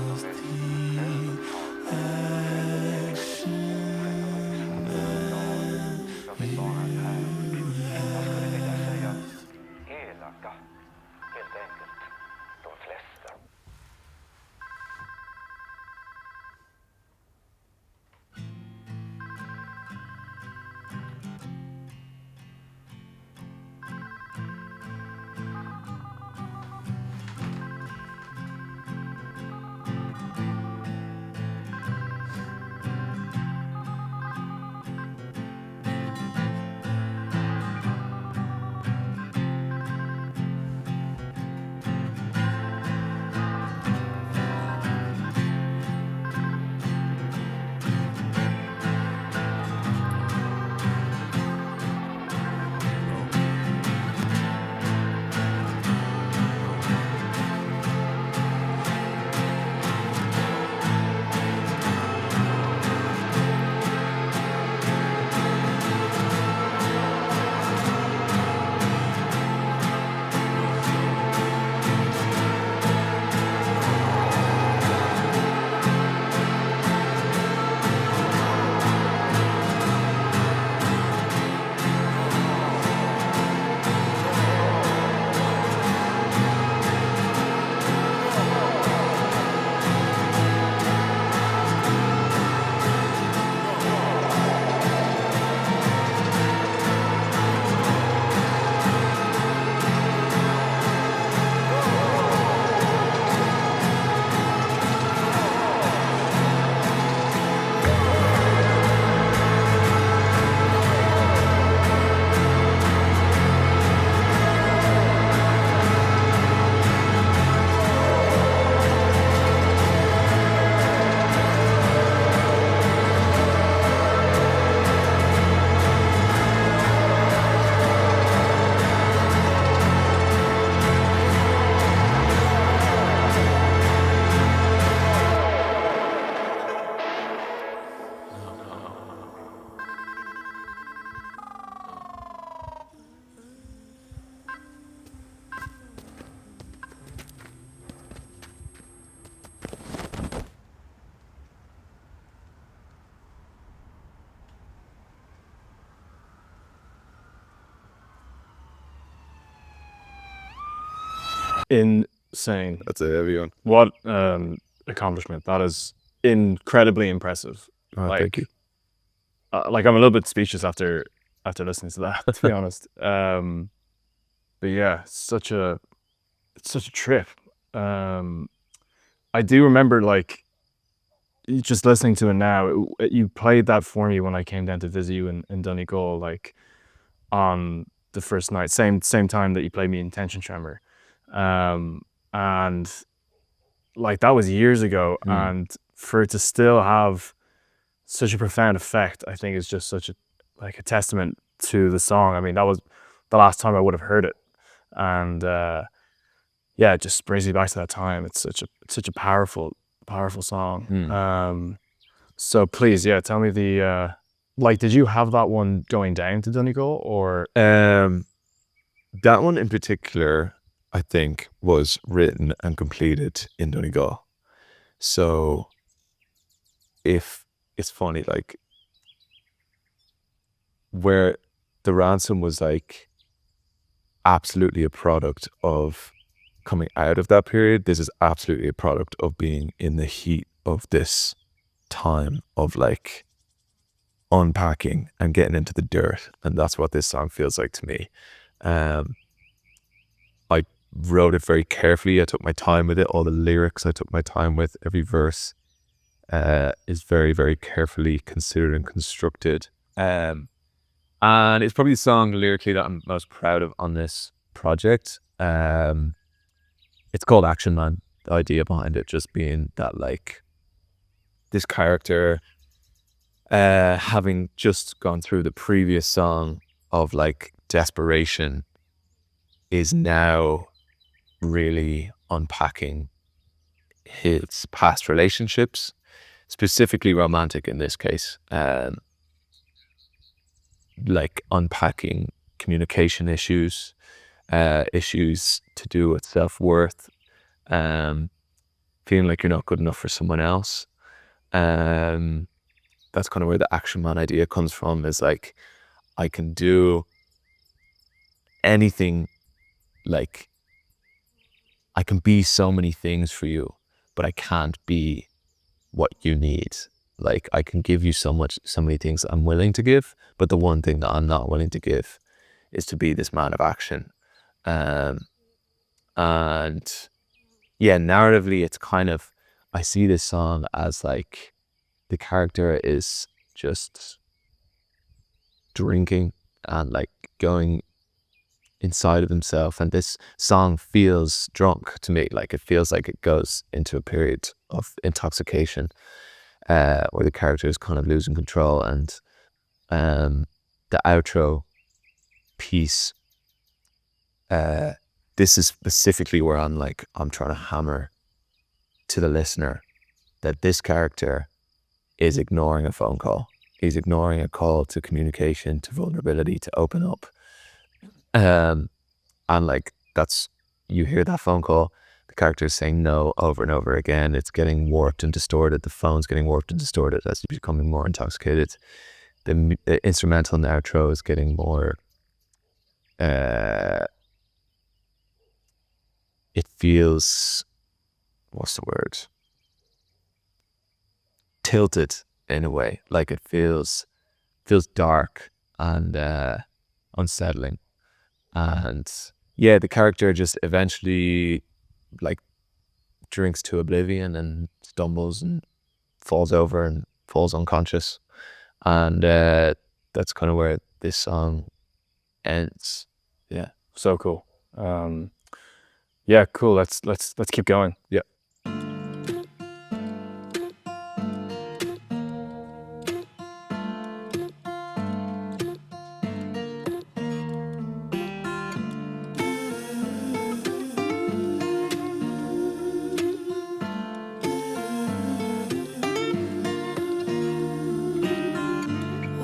S2: Insane.
S6: That's a heavy one.
S2: What accomplishment. That is incredibly impressive.
S6: Oh, thank you.
S2: Like I'm a little bit speechless after listening to that, to be honest. But yeah, it's such a trip. I do remember like just listening to it now. You played that for me when I came down to visit you in Donegal, like on the first night, same time that you played me Intention Tremor, and like that was years ago, and for it to still have such a profound effect, I think is just such a testament to the song. I mean, that was the last time I would have heard it, and yeah, it just brings me back to that time. It's such a powerful song. So please, yeah, tell me the like, did you have that one going down to Donegal, or
S6: that one in particular, I think, was written and completed in Donegal. So if it's funny, like where the Ransom was like absolutely a product of coming out of that period, this is absolutely a product of being in the heat of this time of like unpacking and getting into the dirt, and that's what this song feels like to me. I wrote it very carefully. I took my time with it. All the lyrics I took my time with. Every verse is very, very carefully considered and constructed. And it's probably the song lyrically that I'm most proud of on this project. It's called Action Man. The idea behind it just being that like this character having just gone through the previous song of like desperation is now really unpacking his past relationships, specifically romantic in this case, like unpacking communication issues, issues to do with self-worth, feeling like you're not good enough for someone else. That's kind of where the action man idea comes from, is like, I can do anything, like I can be so many things for you, but I can't be what you need. Like, I can give you so many things I'm willing to give, but the one thing that I'm not willing to give is to be this man of action. And yeah, narratively, it's kind of, I see this song as like, the character is just drinking and like going inside of himself, and this song feels drunk to me. Like, it feels like it goes into a period of intoxication, where the character is kind of losing control. And the outro piece, this is specifically where I'm trying to hammer to the listener that this character is ignoring a phone call. He's ignoring a call to communication, to vulnerability, to open up. And like, that's, you hear that phone call, the character is saying no over and over again. It's getting warped and distorted. The phone's getting warped and distorted as he's becoming more intoxicated. The instrumental in the outro is getting more, it feels, what's the word? Tilted in a way. Like, it feels dark and unsettling. And yeah, the character just eventually like drinks to oblivion and stumbles and falls over and falls unconscious. And that's kind of where this song ends. Yeah.
S2: So cool. Yeah, cool. Let's keep going.
S6: Yeah.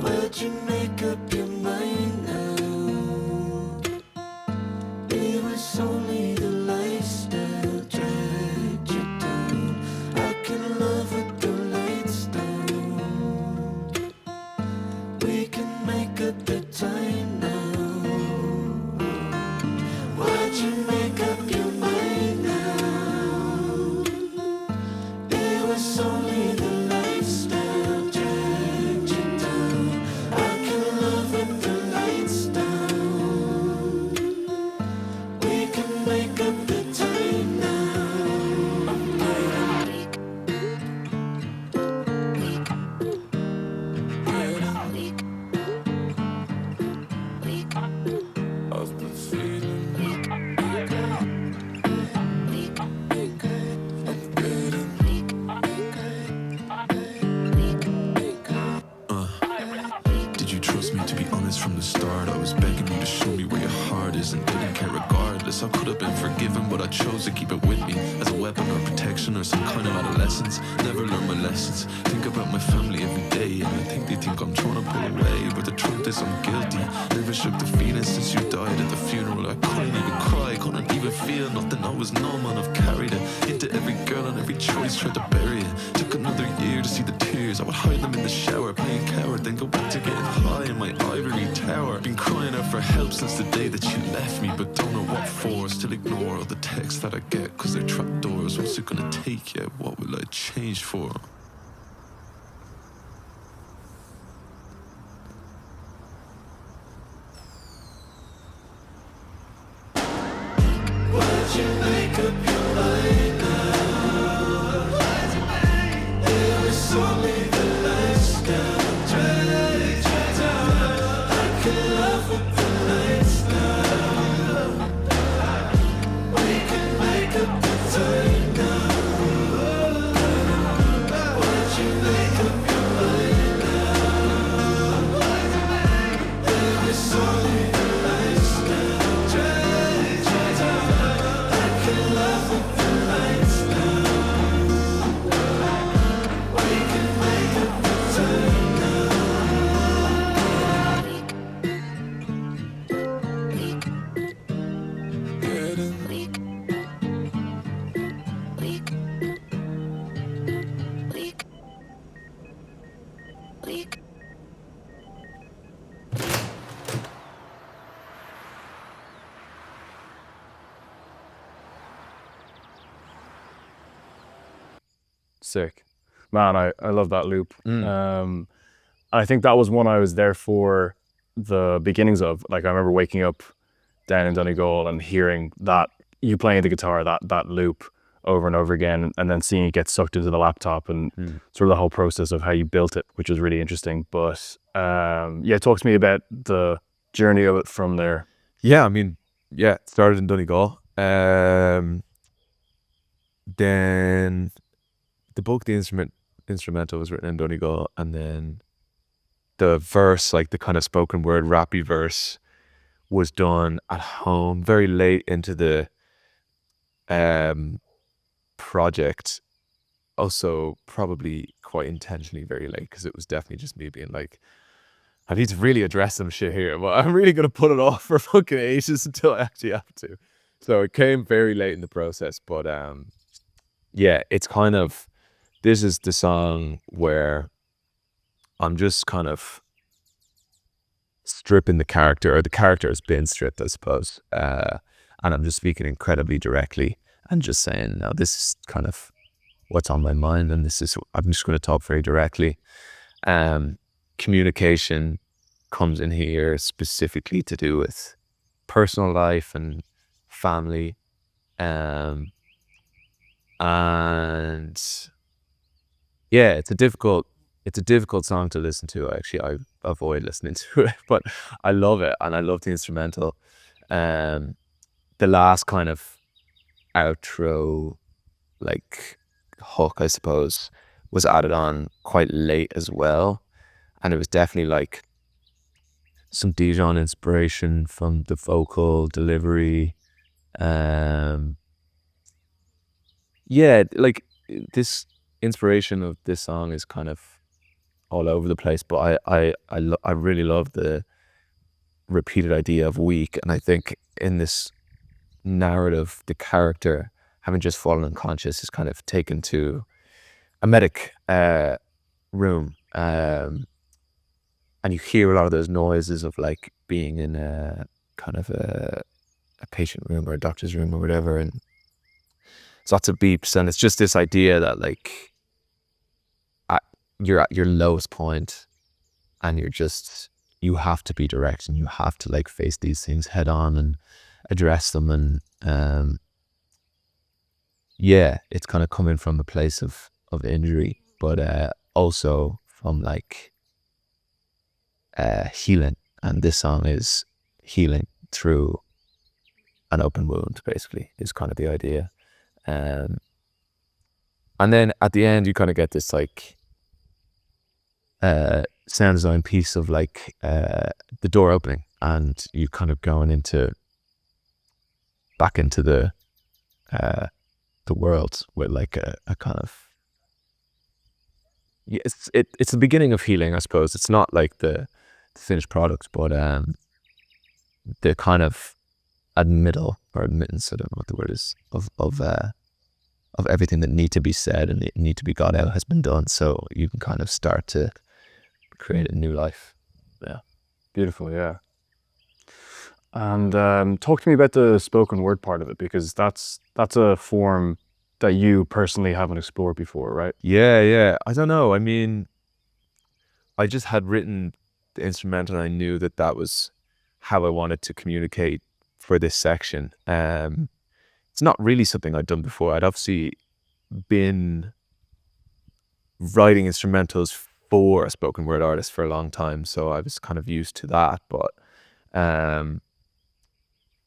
S7: Why'd you make up your mind now? It was only the lifestyle dragged you down. I can love with the lights down. We can make up the time now. Why'd you make up your mind now? It was only the lifestyle dragged you down. I can love with the lights down. We can make up the time now. I'm weak. I've been feeling weak. I'm getting
S10: Did you trust me to be honest from the start? I was begging you to show me where your heart is and didn't care regardless. I could have been forgiven, but I chose to keep it with me as a weapon or protection or some kind of adolescence. Never learned my lessons. Think about my family every day, and I think they think I'm trying to pull away, but the truth is I'm guilty. Never shook the feeling since you died at the funeral. I couldn't even cry, couldn't even feel nothing. I was numb and I've carried it into every girl and every choice, tried to bury it. Took another year to see the tears. I would hide them in the shower, playing coward, then go back to getting high in my ivory tower. Been crying out for help since the day that you left me, but don't know what for. Still ignore all the texts that I get, cause they're trapdoors. What's it gonna take yet? What will I change for?
S7: Why'd you make up your mind now? It was only the lifestyle dragged you down. I can love with the lights down. We can make up the time now.
S10: hiding.
S2: Sick. Man, I love that loop. I think that was one I was there for the beginnings of. Like I remember waking up down in Donegal and hearing that you playing the guitar, that loop over and over again, and then seeing it get sucked into the laptop and sort of the whole process of how you built it, which was really interesting. But yeah, talk to me about the journey of it from there.
S6: Yeah, I mean, yeah, it started in Donegal. Then the bulk of the instrumental was written in Donegal, and then the verse, like the kind of spoken word rappy verse, was done at home very late into the project. Also probably quite intentionally very late, because it was definitely just me being like, I need to really address some shit here, but I'm really gonna put it off for fucking ages until I actually have to. So it came very late in the process, but yeah, it's kind of, this is the song where I'm just kind of stripping the character, or the character has been stripped, I suppose, and I'm just speaking incredibly directly and just saying, no, this is kind of what's on my mind, and this is, I'm just going to talk very directly. Communication comes in here specifically to do with personal life and family, and yeah, it's a difficult song to listen to. Actually, I avoid listening to it, but I love it, and I love the instrumental. The last kind of outro, like hook, I suppose, was added on quite late as well, and it was definitely like some Dijon inspiration from the vocal delivery. Yeah, like this inspiration of this song is kind of all over the place, but I really love the repeated idea of weak, and I think in this narrative, the character, having just fallen unconscious, is kind of taken to a medic room, and you hear a lot of those noises of like being in a kind of a patient room or a doctor's room or whatever, and there's lots of beeps, and it's just this idea that like you're at your lowest point, and you have to be direct, and you have to like face these things head on and address them, and yeah, it's kind of coming from a place of injury, but also from like healing, and this song is healing through an open wound, basically, is kind of the idea. And then at the end you kind of get this like sound design piece of like the door opening, and you kind of going back into the world with like a kind of, yeah, it's the beginning of healing, I suppose. It's not like the finished product, but the kind of admittance, I don't know what the word is, of everything that need to be said and need to be got out has been done, so you can kind of start to create a new life. Yeah,
S2: beautiful. Yeah. And talk to me about the spoken word part of it, because that's a form that you personally haven't explored before, right?
S6: Yeah. I don't know. I mean, I just had written the instrumental, and I knew that was how I wanted to communicate for this section. It's not really something I'd done before. I'd obviously been writing instrumentals for a spoken word artist for a long time, so I was kind of used to that, but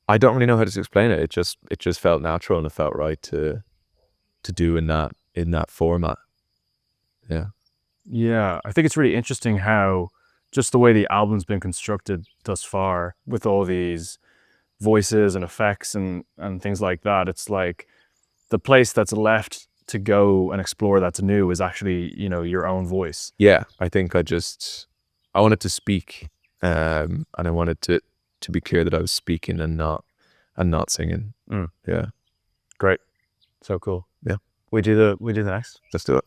S6: I don't really know how to explain it. It just felt natural, and it felt right to do in that format.
S2: Yeah, I think it's really interesting how just the way the album's been constructed thus far, with all these voices and effects and things like that, it's like the place that's left to go and explore that's new is actually, you know, your own voice.
S6: Yeah, I think I wanted to speak, and I wanted to be clear that I was speaking and not and not singing. Yeah,
S2: Great. So cool.
S6: Yeah.
S2: We do the next.
S6: let's do it.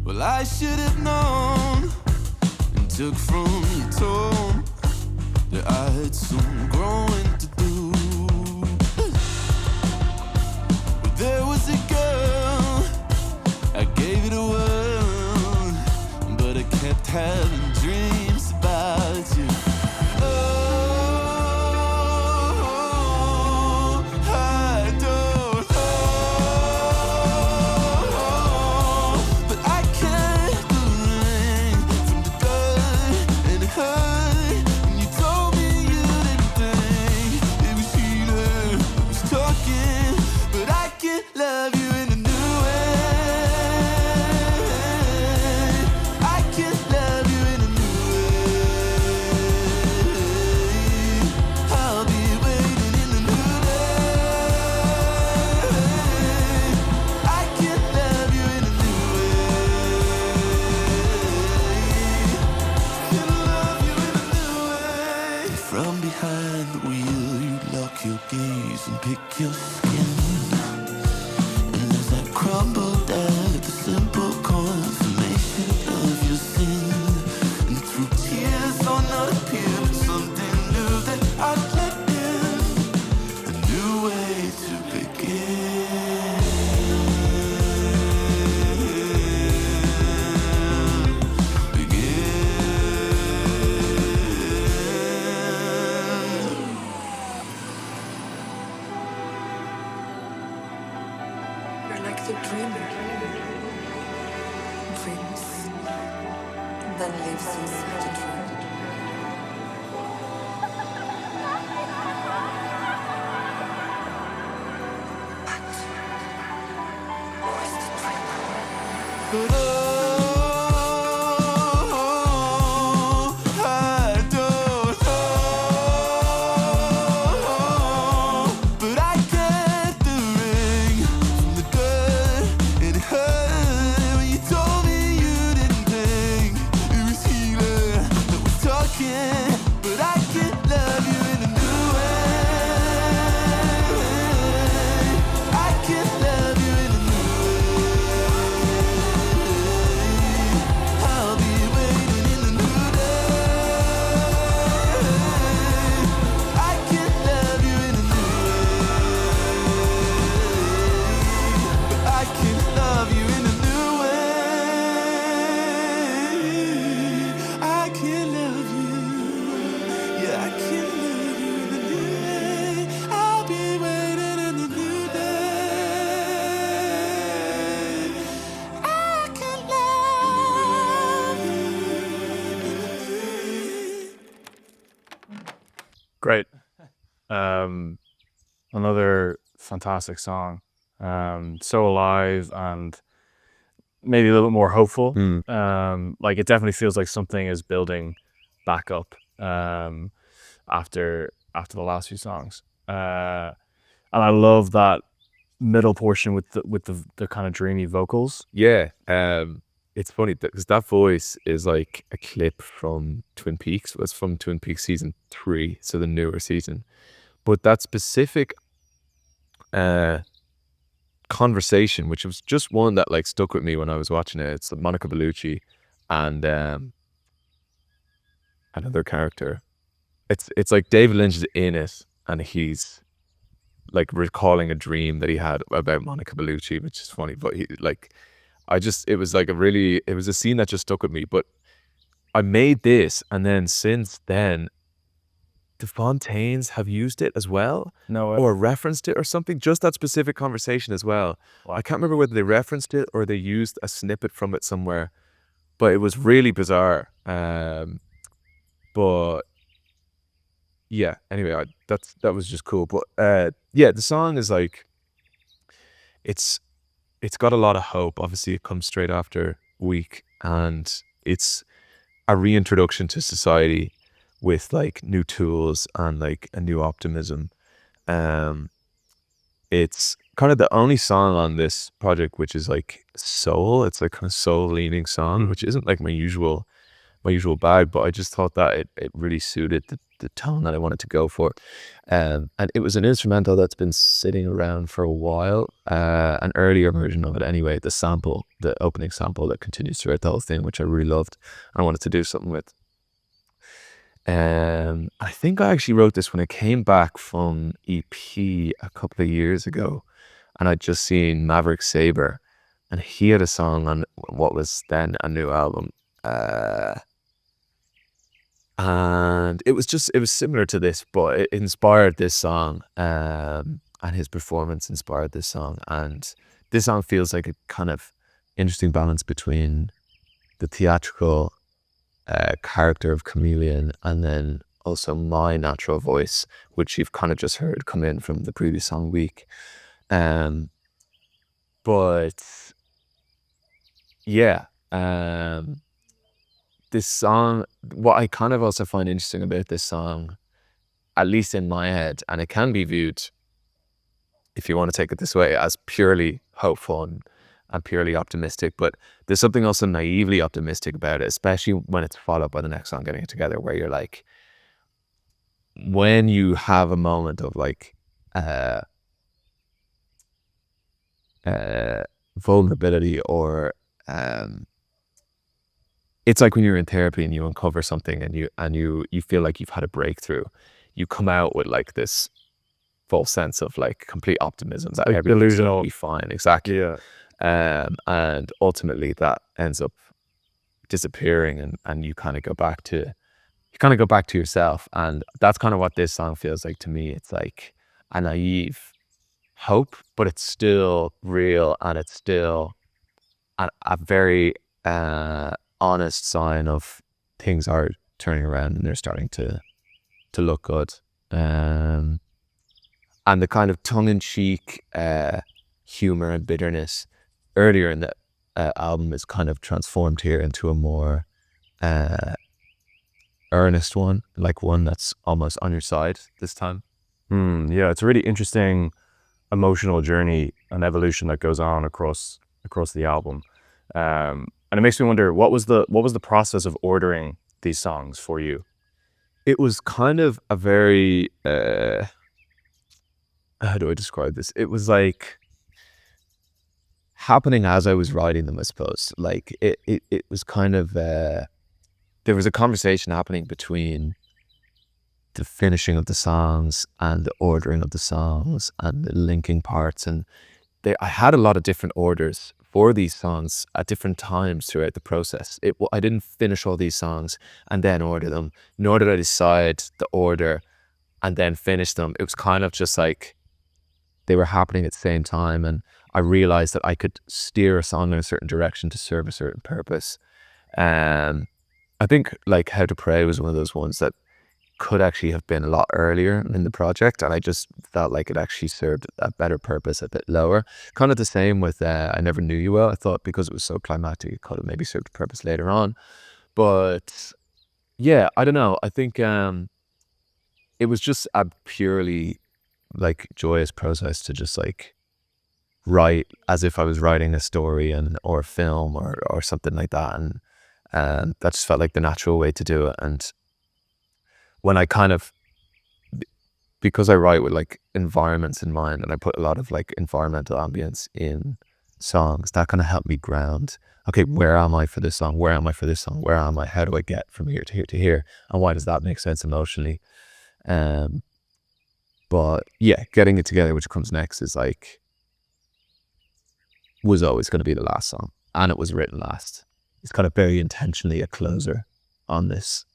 S7: Well, I should have known and took from your tone that I had some growing to do. But there was a girl, I gave it a whirl, but I kept having dreams about you. Oh, I don't know, but I can't believe from the dirt and it hurt when you told me you didn't think it was healing, it was talking, but I can love you in a new way. I can love you in a new way. I'll be waiting in the new day. I can love you in a new way. Can love you in a new way. From behind the wheel, you lock your gaze and pick your skin. And as I crumbled at the simple confirmation of your sin, and through tears on not appear, but something new that I'd let in, a new way to begin.
S11: You're like the dreamer. Dreams, and then lives inside a dream. But who is the dreamer?
S7: But oh, I don't know, but I get the ring from the dirt and it hurt when you told me you didn't think it was healing that was talking, but I can love you in a new way. I can love you in a new way. I'll be waiting in the new day. I can love you in a new way. But I can love you in a new way. I can love you. Yeah, I can love you in a new way. I'll be waiting in the new day. I can love you.
S2: Great. Another fantastic song. So alive and maybe a little bit more hopeful. Like it definitely feels like something is building back up after the last few songs. And I love that middle portion with the kind of dreamy vocals.
S6: Yeah, it's funny because that voice is like a clip from Twin Peaks. It was from Twin Peaks season 3, so the newer season. But that specific conversation, which was just one that like stuck with me when I was watching it. It's Monica Bellucci and another character. It's like David Lynch is in it, and he's like recalling a dream that he had about Monica Bellucci, which is funny. But it was a scene that just stuck with me. But I made this, and then since then, the Fontaines have used it as well,
S2: No way.
S6: or referenced it or something. Just that specific conversation as well. I can't remember whether they referenced it or they used a snippet from it somewhere, but it was really bizarre. But yeah, anyway, that was just cool. But yeah, the song is like, it's got a lot of hope. Obviously, it comes straight after Weak, and it's a reintroduction to society with like new tools and like a new optimism. It's kind of the only song on this project which is like soul. It's like kind of soul leaning song, which isn't like my usual bag, but I just thought that it really suited the tone that I wanted to go for. And it was an instrumental that's been sitting around for a while, an earlier version of it anyway, the opening sample that continues throughout the whole thing, which I really loved and I wanted to do something with. I think I actually wrote this when I came back from EP a couple of years ago, and I'd just seen Maverick Sabre, and he had a song on what was then a new album. And it was similar to this, but it inspired this song, and his performance inspired this song. And this song feels like a kind of interesting balance between the theatrical character of Chameleon and then also my natural voice, which you've kind of just heard come in from the previous song Weak. But yeah, this song, what I kind of also find interesting about this song, at least in my head, and it can be viewed, if you want to take it this way, as purely hopeful and purely optimistic, but there's something also naively optimistic about it, especially when it's followed by the next song, Getting It Together, where you're like, when you have a moment of like vulnerability, or it's like when you're in therapy and you uncover something and you feel like you've had a breakthrough, you come out with like this false sense of like complete optimism that
S2: like
S6: everything's
S2: delusional.
S6: gonna be fine. Exactly.
S2: Yeah.
S6: And ultimately that ends up disappearing, and you kind of go back to yourself. And that's kind of what this song feels like to me. It's like a naive hope, but it's still real, and it's still a very honest sign of things are turning around and they're starting to look good. And the kind of tongue-in-cheek humor and bitterness earlier in the album is kind of transformed here into a more earnest one, like one that's almost on your side this time.
S2: Yeah, it's a really interesting emotional journey and evolution that goes on across the album. And it makes me wonder, what was the process of ordering these songs for you?
S6: It was kind of a very how do I describe this? It was like happening as I was writing them, I suppose. Like it was kind of there was a conversation happening between the finishing of the songs and the ordering of the songs and the linking parts, and I had a lot of different orders for these songs at different times throughout the process. I didn't finish all these songs and then order them, nor did I decide the order and then finish them. It was kind of just like they were happening at the same time, and I realized that I could steer a song in a certain direction to serve a certain purpose. I think like How to Pray was one of those ones that could actually have been a lot earlier in the project, and I just felt like it actually served a better purpose a bit lower. Kind of the same with I Never Knew You Well. I thought because it was so climactic, it could have maybe served a purpose later on. But yeah, I don't know. I think it was just a purely like joyous process to just like write as if I was writing a story or a film or something like that, and that just felt like the natural way to do it. And when I kind of, because I write with like environments in mind, and I put a lot of like environmental ambience in songs, that kind of helped me ground. Okay, where am I for this song? Where am I for this song? Where am I? How do I get from here to here to here? And why does that make sense emotionally? But yeah, Getting It Together, which comes next, is like, was always going to be the last song, and it was written last. It's kind of very intentionally a closer on this.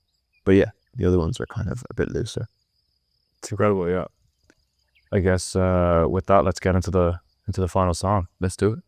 S6: But yeah, the other ones were kind of a bit looser.
S2: It's incredible, yeah. I guess with that, let's get into the final song.
S6: Let's do it.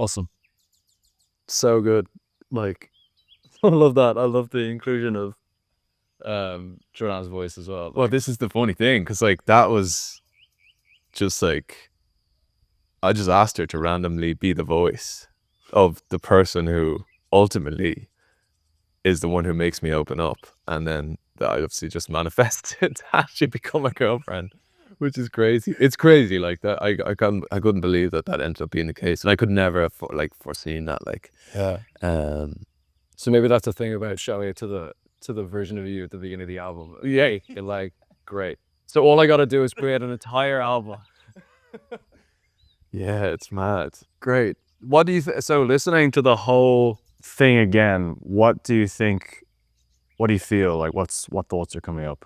S2: Awesome. So good. Like, I love that. I love the inclusion of Jordan's voice as well.
S6: Well, this is the funny thing, because like that was just like, I just asked her to randomly be the voice of the person who ultimately is the one who makes me open up, and then that I obviously just manifested to actually become a girlfriend, which is crazy. It's crazy like that. I couldn't believe that ended up being the case, and I could never have foreseen that. Like,
S2: Yeah. So maybe that's the thing about showing it to the version of you at the beginning of the album. Yay! You're like, great. So all I got to do is create an entire album.
S6: yeah, it's mad.
S2: Great. What do you so listening to the whole thing again, what do you think, what do you feel like, what thoughts are coming up?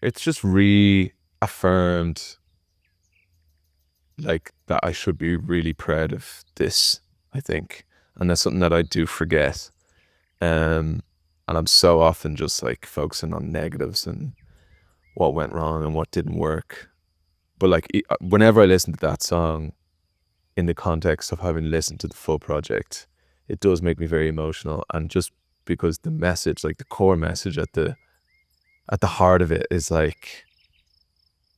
S6: It's just reaffirmed like that I should be really proud of this, I think, and that's something that I do forget. And I'm so often just like focusing on negatives and what went wrong and what didn't work. But like whenever I listen to that song in the context of having listened to the full project, it does make me very emotional. And just because the message, like the core message at the heart of it is like,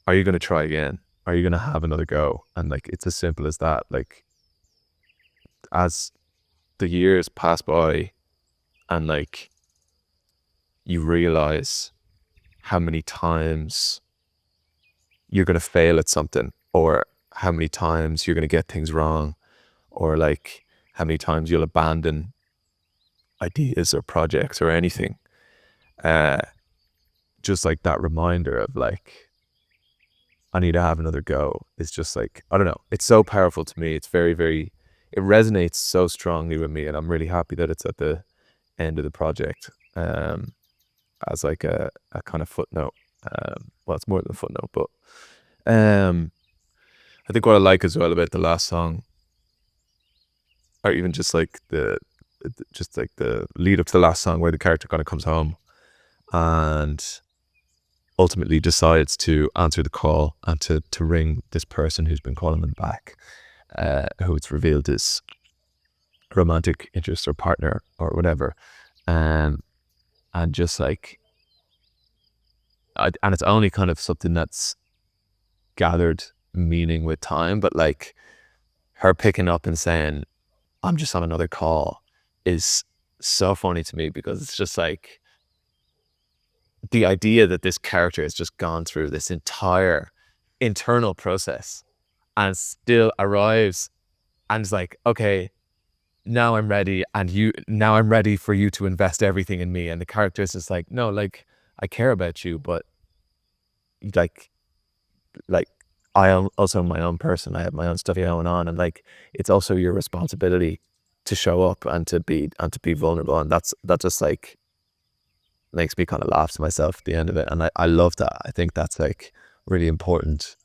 S6: are you going to try again? Are you going to have another go? And like, it's as simple as that. Like, as the years pass by and like you realize how many times you're going to fail at something, or how many times you're going to get things wrong, or like how many times you'll abandon ideas or projects or anything. Just like that reminder of like, I need to have another go. It's just like, I don't know. It's so powerful to me. It's very, very, it resonates so strongly with me. And I'm really happy that it's at the end of the project as like a kind of footnote. Well, it's more than a footnote, but I think what I like as well about the last song, or even just like the lead up to the last song where the character kind of comes home and ultimately decides to answer the call and to ring this person who's been calling them back, who it's revealed is romantic interest or partner or whatever, and just like, and it's only kind of something that's gathered meaning with time, but like her picking up and saying, I'm just on another call, is so funny to me, because it's just like the idea that this character has just gone through this entire internal process and still arrives and is like, okay, now I'm ready, and now I'm ready for you to invest everything in me. And the character is just like, no, like, I care about you, but like I am also my own person. I have my own stuff going on, and like, it's also your responsibility to show up and to be vulnerable. And that just like makes me kind of laugh to myself at the end of it. And I love that. I think that's like really important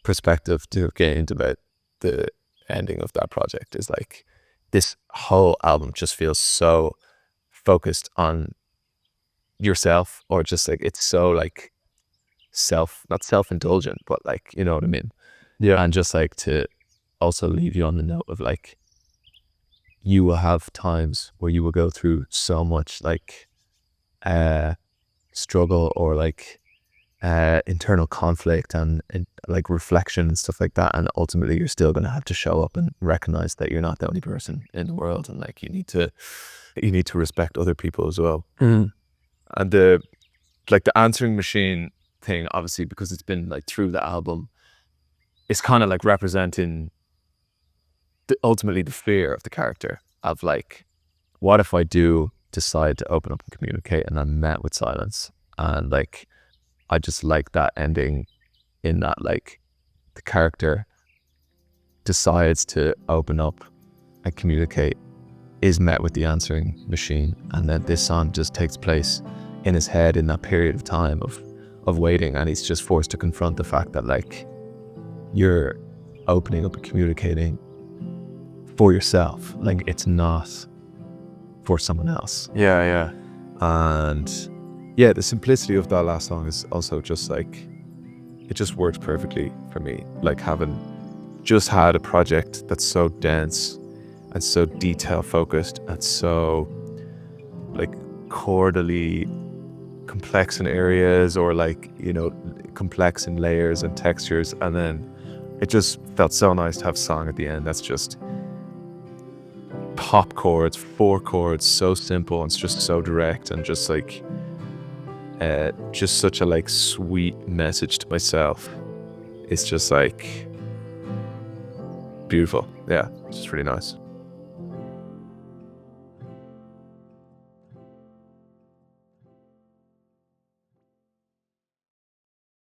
S6: perspective to have gained about the ending of that project, is like, this whole album just feels so focused on yourself, or just like, it's so like not self-indulgent, but like, you know what I mean?
S2: Yeah.
S6: And just like to also leave you on the note of like, you will have times where you will go through so much like struggle or like internal conflict and like reflection and stuff like that, and ultimately you're still going to have to show up and recognize that you're not the only person in the world, and like you need to respect other people as well.
S2: Mm.
S6: And the answering machine thing, obviously, because it's been like through the album, it's kind of like representing ultimately the fear of the character of like, what if I do decide to open up and communicate and I'm met with silence? And like, I just like that ending in that like the character decides to open up and communicate, is met with the answering machine, and then this song just takes place in his head in that period of time of waiting, and he's just forced to confront the fact that like, you're opening up and communicating for yourself, like it's not for someone else.
S2: Yeah.
S6: And yeah, the simplicity of that last song is also just like, it just works perfectly for me, like having just had a project that's so dense and so detail focused and so like chordally complex in areas, or like, you know, complex in layers and textures, and then it just felt so nice to have song at the end that's just pop chords, 4 chords, so simple and it's just so direct, and just like just such a like sweet message to myself. It's just like beautiful. Yeah, it's just really nice.